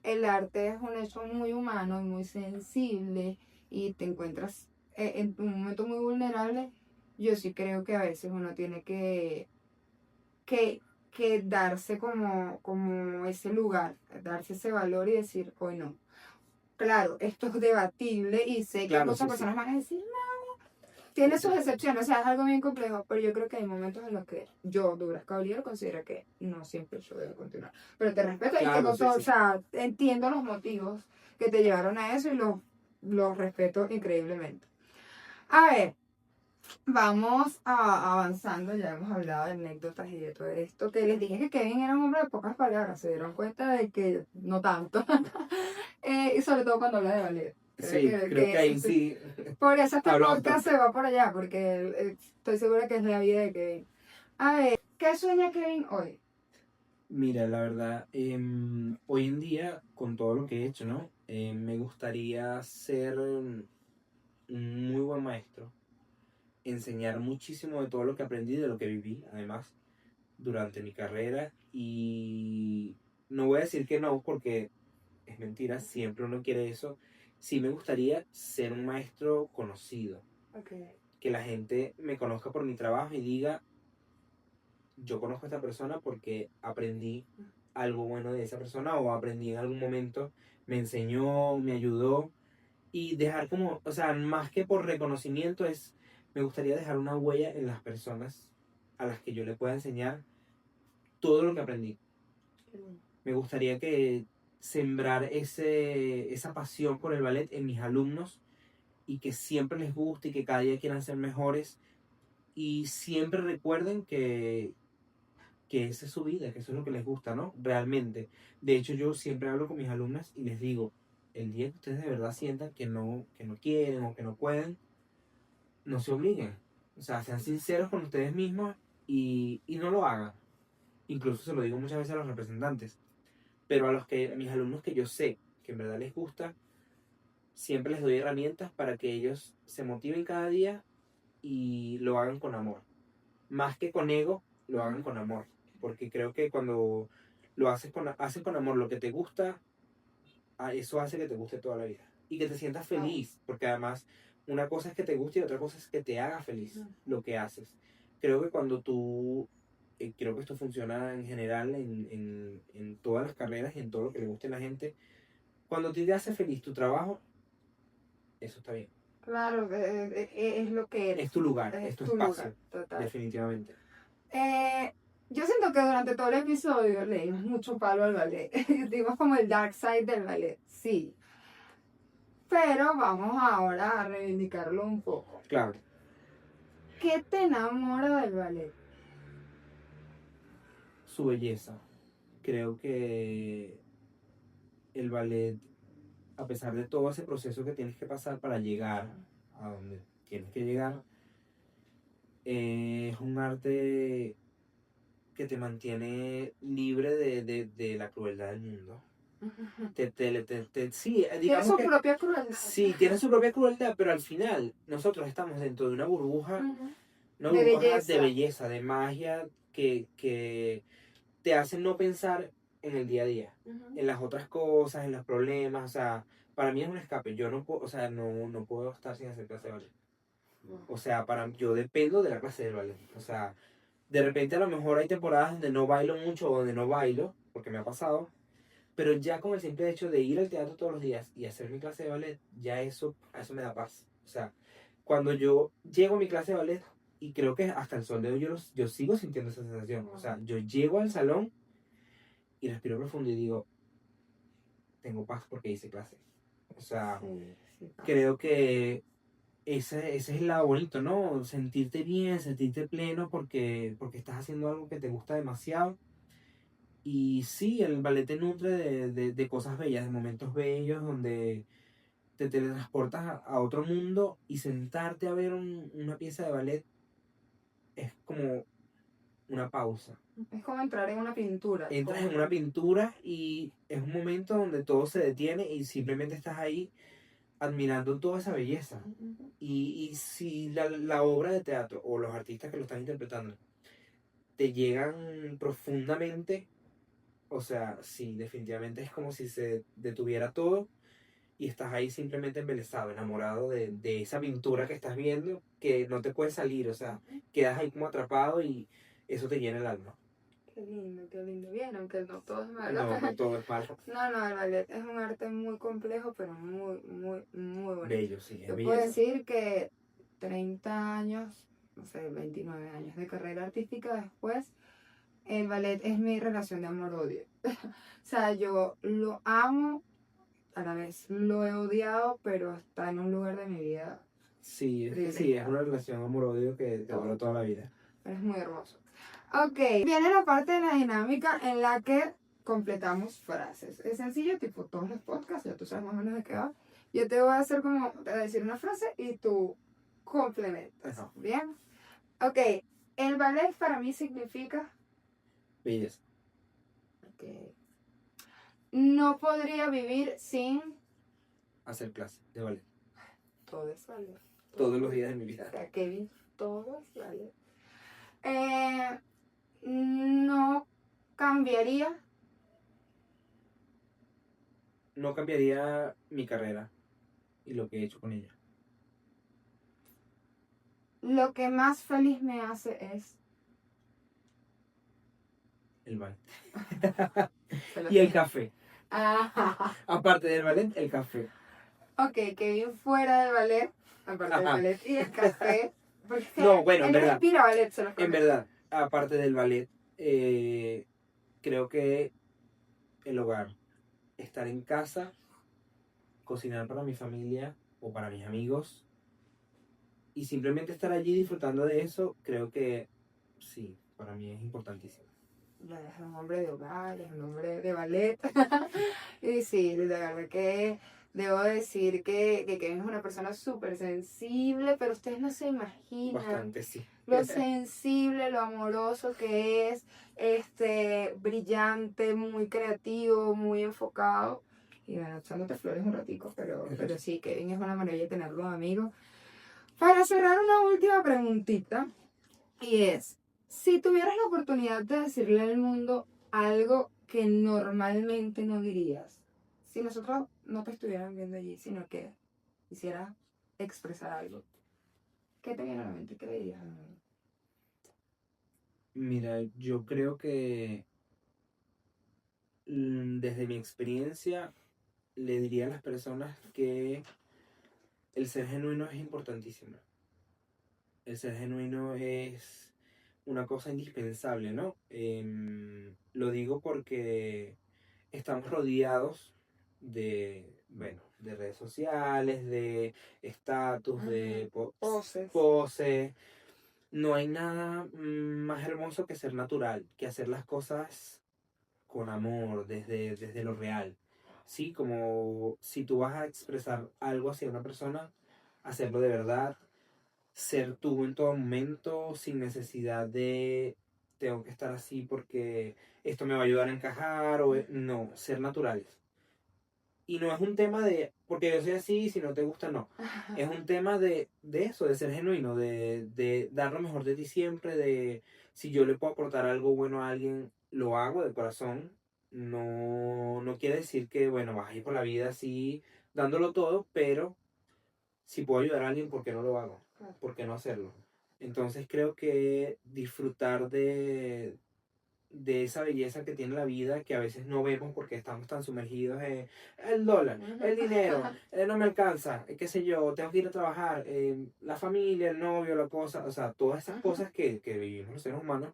el arte es un hecho muy humano y muy sensible y te encuentras en un momento muy vulnerable, yo sí creo que a veces uno tiene que, que darse como ese lugar, darse ese valor y decir, hoy no. Claro, esto es debatible y sé que Claro, muchas sí, personas sí. van a decir, no, tiene sus excepciones, o sea, es algo bien complejo, pero yo creo que hay momentos en los que yo, Douglas Caballero, considero que no siempre el show debe continuar. Pero te respeto y Claro, tengo sí, todo, o sí. sea, entiendo los motivos que te llevaron a eso y los respeto increíblemente. A ver, vamos avanzando, ya hemos hablado de anécdotas y de todo esto, que les dije que Kevin era un hombre de pocas palabras, se dieron cuenta de que no tanto, y sobre todo cuando habla de ballet. Sí, creo que ahí sí. Por eso este Hablo podcast bastante. se va por allá, porque estoy segura que es la vida de Kevin. A ver, ¿qué sueña Kevin hoy? Mira, la verdad, hoy en día, con todo lo que he hecho, ¿no? Me gustaría ser un muy buen maestro, enseñar muchísimo de todo lo que aprendí, de lo que viví, además, durante mi carrera. Y no voy a decir que no, porque es mentira, siempre uno quiere eso. Sí me gustaría ser un maestro conocido, Okay. que la gente me conozca por mi trabajo y diga, yo conozco a esta persona porque aprendí algo bueno de esa persona o aprendí en algún momento, me enseñó, me ayudó y dejar como, o sea, más que por reconocimiento me gustaría dejar una huella en las personas a las que yo le pueda enseñar todo lo que aprendí. Me gustaría que sembrar esa pasión por el ballet en mis alumnos y que siempre les guste y que cada día quieran ser mejores y siempre recuerden que esa es su vida, que eso es lo que les gusta, ¿no? Realmente. De hecho, yo siempre hablo con mis alumnas y les digo, el día que ustedes de verdad sientan que no quieren o que no pueden, no se obliguen. O sea, sean sinceros con ustedes mismos y no lo hagan. Incluso se lo digo muchas veces a los representantes. Pero a mis alumnos que yo sé que en verdad les gusta, siempre les doy herramientas para que ellos se motiven cada día y lo hagan con amor. Más que con ego, lo hagan con amor. Porque creo que cuando haces con amor lo que te gusta, eso hace que te guste toda la vida. Y que te sientas feliz. Porque además, una cosa es que te guste y otra cosa es que te haga feliz lo que haces. Creo que creo que esto funciona en general en todas las carreras y en todo lo que le guste a la gente. Cuando te hace feliz tu trabajo, eso está bien. Claro, es lo que eres. Es tu lugar, Es es tu tu espacio. lugar, total. Definitivamente. Yo siento que durante todo el episodio le dimos mucho palo al ballet. Dimos como el dark side del ballet. Sí. pero vamos ahora a reivindicarlo un poco. Claro. ¿Qué te enamora del ballet? Su belleza. Creo que el ballet, a pesar de todo ese proceso que tienes que pasar para llegar a donde tienes que llegar, es un arte que te mantiene libre de la crueldad del mundo. Sí, Tiene digamos su que propia crueldad. sí, tiene su propia crueldad, pero al final nosotros estamos dentro de una burbuja, una De burbuja de belleza. belleza, de magia que te hacen no pensar en el día a día, en las otras cosas, en los problemas. O sea, para mí es un escape. Yo no puedo, o sea, no puedo estar sin hacer clase de ballet. O sea, yo dependo de la clase de ballet. O sea, de repente a lo mejor hay temporadas donde no bailo mucho o donde no bailo, porque me ha pasado, pero ya con el simple hecho de ir al teatro todos los días y hacer mi clase de ballet, ya eso me da paz. O sea, cuando yo llego a mi clase de ballet, y creo que hasta el sol de hoy yo sigo sintiendo esa sensación. O sea, yo llego al salón y respiro profundo y digo, tengo paz porque hice clase. O sea, Sí. creo que ese es el lado bonito, ¿no? Sentirte bien, sentirte pleno porque estás haciendo algo que te gusta demasiado. Y sí, el ballet te nutre de cosas bellas, de momentos bellos donde te teletransportas a otro mundo, y sentarte a ver una pieza de ballet es como una pausa. Es como entrar en una pintura. Entras en una pintura y es un momento donde todo se detiene y simplemente estás ahí admirando toda esa belleza. Y si la obra de teatro o los artistas que lo están interpretando te llegan profundamente, o sea, sí, definitivamente es como si se detuviera todo y estás ahí simplemente embelesado, enamorado de esa pintura que estás viendo, que no te puedes salir. O sea, quedas ahí como atrapado y eso te llena el alma. Qué lindo, qué lindo. Bien, aunque no todo es malo. No todo es malo. No, el ballet es un arte muy complejo, pero muy bonito. Bello, sí, es Yo puedo belleza. decir que 30 años, no sé, 29 años de carrera artística después, el ballet es mi relación de amor-odio. O sea, yo lo amo, a la vez lo he odiado, pero está en un lugar de mi vida. Sí, es que sí, es una relación amor-odio que dura toda la vida. Es muy hermoso. Ok, viene la parte de la dinámica en la que completamos frases. Es sencillo, tipo todos los podcasts, ya tú sabes más o menos de qué va. Yo te voy a hacer como, te voy a decir una frase y tú complementas. Ajá. Bien. Ok, el ballet para mí significa Belleza. que no podría vivir sin Hacer clase de ballet. todo es ballet. Todos los días de mi O vida. sea, Kevin, todo es ballet. No cambiaría No cambiaría mi carrera y lo que he hecho con ella. lo que más feliz me hace es El ballet. se lo Y el sé. café. Ah, Aparte del ballet, el café. ok, Kevin fuera del ballet, aparte del Ajá. ballet y el café, porque No, bueno, en él verdad. respira ballet, se los En prometo. verdad, aparte del ballet, creo que el hogar, estar en casa, cocinar para mi familia o para mis amigos y simplemente estar allí disfrutando de eso, creo que sí, para mí es importantísimo. Ya es un hombre de hogar, es un hombre de ballet. Y sí, de verdad que debo decir que Kevin es una persona súper sensible, pero ustedes no se imaginan Bastante, sí. lo sensible, lo amoroso que es, brillante, muy creativo, muy enfocado. Y bueno, echándote flores un ratico, pero sí, Kevin es una maravilla tenerlo de amigo. Para cerrar, una última preguntita, y es, si tuvieras la oportunidad de decirle al mundo algo que normalmente no dirías, si nosotros no te estuvieran viendo allí, sino que quisieras expresar algo, ¿qué te viene a la mente? ¿Qué le dirías al mundo? Mira, yo creo que desde mi experiencia le diría a las personas que el ser genuino es importantísimo. El ser genuino es una cosa indispensable, ¿no? Lo digo porque estamos rodeados de redes sociales, de estatus, de Poses. poses. No hay nada más hermoso que ser natural, que hacer las cosas con amor, desde lo real. Sí, como si tú vas a expresar algo hacia una persona, hacerlo de verdad, ser tú en todo momento, sin necesidad de tengo que estar así porque esto me va a ayudar a encajar, no, ser naturales. Y no es un tema de, porque yo soy así, si no te gusta, no. Es un tema de eso, de ser genuino, de dar lo mejor de ti siempre, de si yo le puedo aportar algo bueno a alguien, lo hago de corazón. No quiere decir que, bueno, vas a ir por la vida así, dándolo todo, pero si puedo ayudar a alguien, ¿por qué no lo hago? ¿Por qué no hacerlo? Entonces creo que disfrutar de esa belleza que tiene la vida, que a veces no vemos porque estamos tan sumergidos en el dólar, el dinero, no me alcanza, qué sé yo, tengo que ir a trabajar, la familia, el novio, la cosa, o sea, todas esas cosas que vivimos los seres humanos,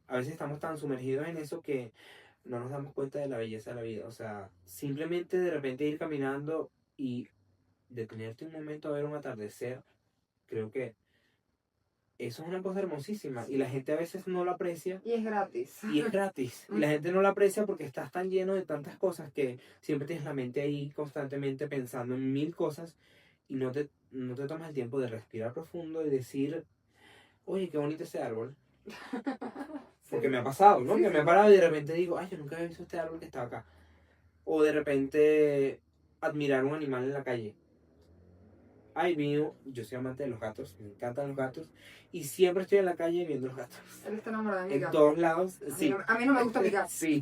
a veces estamos tan sumergidos en eso que no nos damos cuenta de la belleza de la vida. O sea, simplemente de repente ir caminando y detenerte un momento a ver un atardecer, creo que eso es una cosa hermosísima y la gente a veces no lo aprecia. Y es gratis. Y es gratis. Y la gente no lo aprecia porque estás tan lleno de tantas cosas que siempre tienes la mente ahí constantemente pensando en mil cosas y no te tomas el tiempo de respirar profundo y decir, oye, qué bonito ese árbol. Porque me ha pasado, ¿no? Sí, Que sí. me ha parado y de repente digo, ay, yo nunca había visto este árbol que estaba acá. O de repente admirar un animal en la calle. Ay, mío, yo soy amante de los gatos, me encantan los gatos y siempre estoy en la calle viendo los gatos. Él está enamorado de mi En gato. todos lados, sí. A mí no me gusta mi gato. Sí.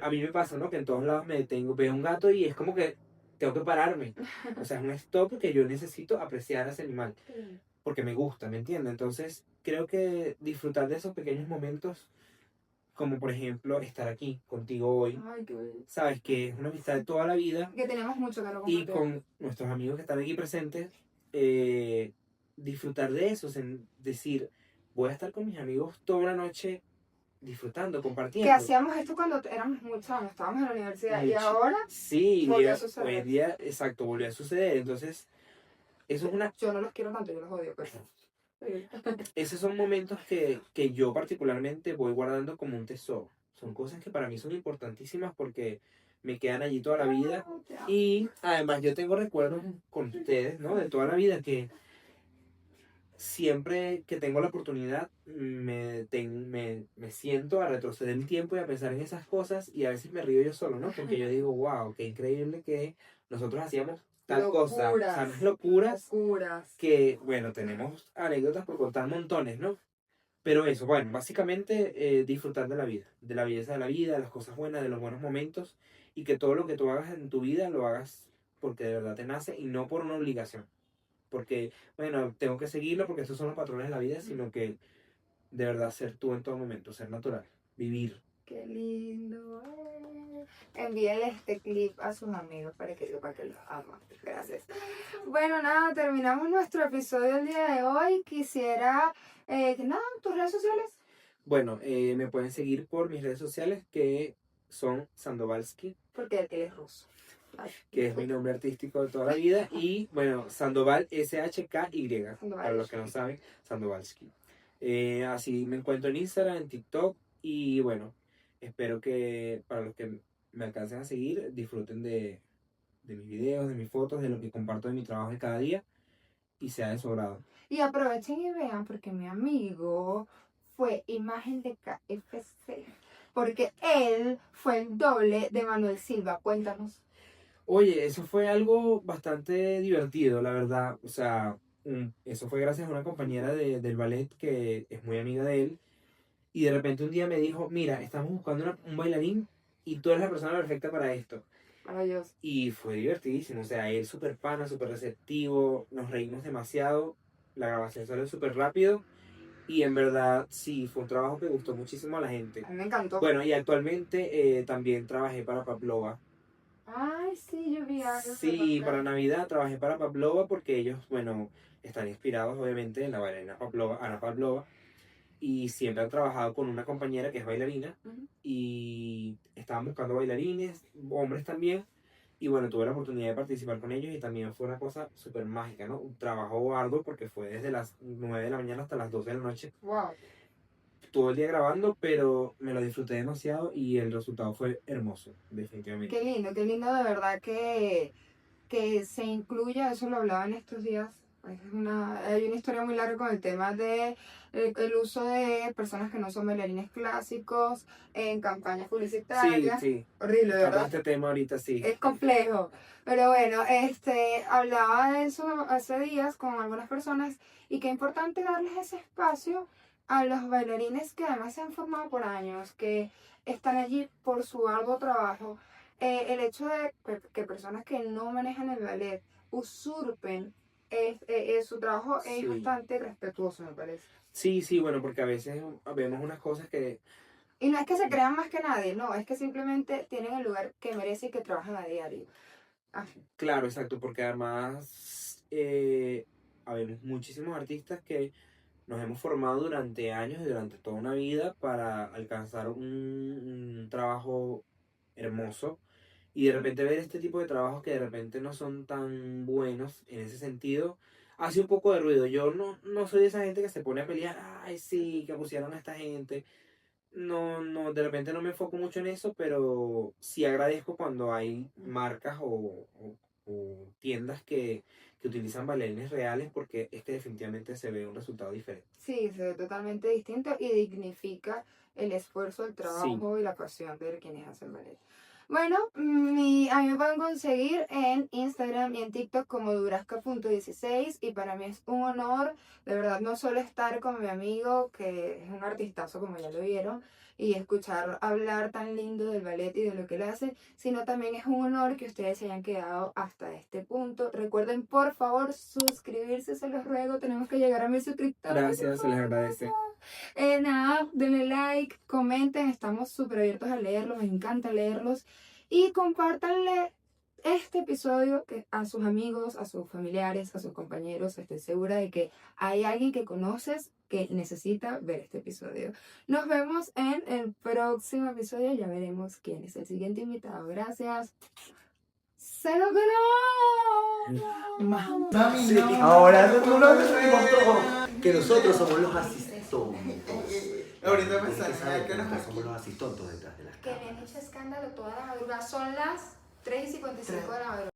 A mí me pasa, ¿no? Que en todos lados me detengo, veo un gato y es como que tengo que pararme. O sea, es un stop porque yo necesito apreciar a ese animal. Porque me gusta, ¿me entiendes? Entonces, creo que disfrutar de esos pequeños momentos, como por ejemplo estar aquí contigo hoy, Ay, qué bello. sabes que es una amistad de toda la vida Que tenemos mucho que no y compartir. con nuestros amigos que están aquí presentes, disfrutar de eso, decir, voy a estar con mis amigos toda una noche disfrutando, compartiendo. Que hacíamos esto cuando éramos muy chavos, estábamos en la universidad y ahora sí, volvió a suceder. hoy en día, exacto, volvió a suceder. Entonces, eso es una... Yo no los quiero tanto, yo los odio, pero... Esos son momentos que yo particularmente voy guardando como un tesoro. Son cosas que para mí son importantísimas porque me quedan allí toda la vida. Y además yo tengo recuerdos con ustedes, ¿no? De toda la vida que siempre que tengo la oportunidad me siento a retroceder el tiempo y a pensar en esas cosas y a veces me río yo solo, ¿no? Porque yo digo, wow, qué increíble que nosotros hacíamos tal cosa. O sea, no es locuras. Que, bueno, tenemos anécdotas por contar montones, ¿no? Pero eso, bueno, básicamente disfrutar de la vida, de la belleza de la vida, de las cosas buenas, de los buenos momentos y que todo lo que tú hagas en tu vida lo hagas porque de verdad te nace y no por una obligación. Porque, bueno, tengo que seguirlo porque estos son los patrones de la vida, sino que de verdad ser tú en todo momento, ser natural, vivir. Qué lindo. Envíale este clip a sus amigos para que sepan que los ama. Gracias. Bueno, nada, terminamos nuestro episodio el día de hoy. Quisiera, tus redes sociales. Bueno, me pueden seguir por mis redes sociales que son Sandovalsky. Porque él es ruso. Ay, que es mi nombre artístico de toda la vida, y bueno, Sandoval, SHKY, para los que no saben, Sandovalsky. Así me encuentro en Instagram, en TikTok, y bueno, espero que para los que me alcancen a seguir, disfruten de mis videos, de mis fotos, de lo que comparto de mi trabajo de cada día, y sea de su agrado. Y aprovechen y vean porque mi amigo fue imagen de KFC. Porque él fue el doble de Manuel Silva. Cuéntanos. Oye, eso fue algo bastante divertido, la verdad. O sea, eso fue gracias a una compañera del ballet que es muy amiga de él. Y de repente un día me dijo, mira, estamos buscando un bailarín y tú eres la persona perfecta para esto. Maravilloso. Y fue divertidísimo. O sea, él súper pana, súper receptivo. Nos reímos demasiado. La grabación salió súper rápido. Y en verdad, sí, fue un trabajo que gustó muchísimo a la gente. A mí me encantó. Bueno, y actualmente también trabajé para Pavlova. Ay, sí, yo vi algo. Sí, para Navidad trabajé para Pavlova porque ellos, bueno, están inspirados obviamente en la bailarina Pavlova, Ana Pavlova. y siempre han trabajado con una compañera que es bailarina Ujú. y estaban buscando bailarines, hombres también. Y bueno, tuve la oportunidad de participar con ellos y también fue una cosa súper mágica, ¿no? Un trabajo arduo porque fue desde las 9 de la mañana hasta las 12 de la noche. Wow. Todo el día grabando, pero me lo disfruté demasiado y el resultado fue hermoso, definitivamente. Qué lindo de verdad que se incluya, eso lo hablaba en estos días. Hay una historia muy larga con el tema de el uso de personas que no son bailarines clásicos en campañas Sí, publicitarias. sí. Horrible, Tocando ¿verdad? este tema ahorita, sí. Es complejo. Pero bueno, hablaba de eso hace días con algunas personas y qué importante darles ese espacio a los bailarines que además se han formado por años, que están allí por su arduo trabajo. El hecho de que personas que no manejan el ballet usurpen su trabajo es Sí. bastante respetuoso, me parece. Sí, sí, bueno, porque a veces vemos unas cosas que... Y no es que se crean más que nadie, no, es que simplemente tienen el lugar que merece y que trabajan a diario. Ah, Claro, exacto, porque además habemos muchísimos artistas que nos hemos formado durante años y durante toda una vida para alcanzar un trabajo hermoso y de repente ver este tipo de trabajos que de repente no son tan buenos en ese sentido, hace un poco de ruido. Yo no soy de esa gente que se pone a pelear, ay sí, que pusieron a esta gente. No, de repente no me enfoco mucho en eso, pero sí agradezco cuando hay marcas o tiendas que utilizan bailarines reales porque es que definitivamente se ve un resultado diferente. sí, se ve totalmente distinto y dignifica el esfuerzo, el Sí, trabajo y la pasión de quienes hacen ballet. Bueno, a mí me pueden conseguir en Instagram y en TikTok como durasca.16 y para mí es un honor, de verdad, no solo estar con mi amigo, que es un artistazo como ya lo vieron, y escuchar hablar tan lindo del ballet y de lo que él hace, sino también es un honor que ustedes se hayan quedado hasta este punto. Recuerden, por favor, suscribirse, se los ruego, tenemos que llegar a 1000 suscriptores. gracias, se les agradece. Nada, denle like, comenten, estamos súper abiertos a leerlos, me encanta leerlos. Y compártanle este episodio a sus amigos, a sus familiares, a sus compañeros. Estoy segura de que hay alguien que conoces que necesita ver este episodio. Nos vemos en el próximo episodio, ya veremos quién es el siguiente invitado. Gracias. ¡Se lo Mami, Sí. no. Ahora tú lo decimos todo. Que nosotros somos los asistontos. Ahorita me Tienes que sale saber que que nos nosotros somos los asistontos detrás de las Que me cámaras. han hecho escándalo toda la madrugada. Son las 3:55 de la madrugada.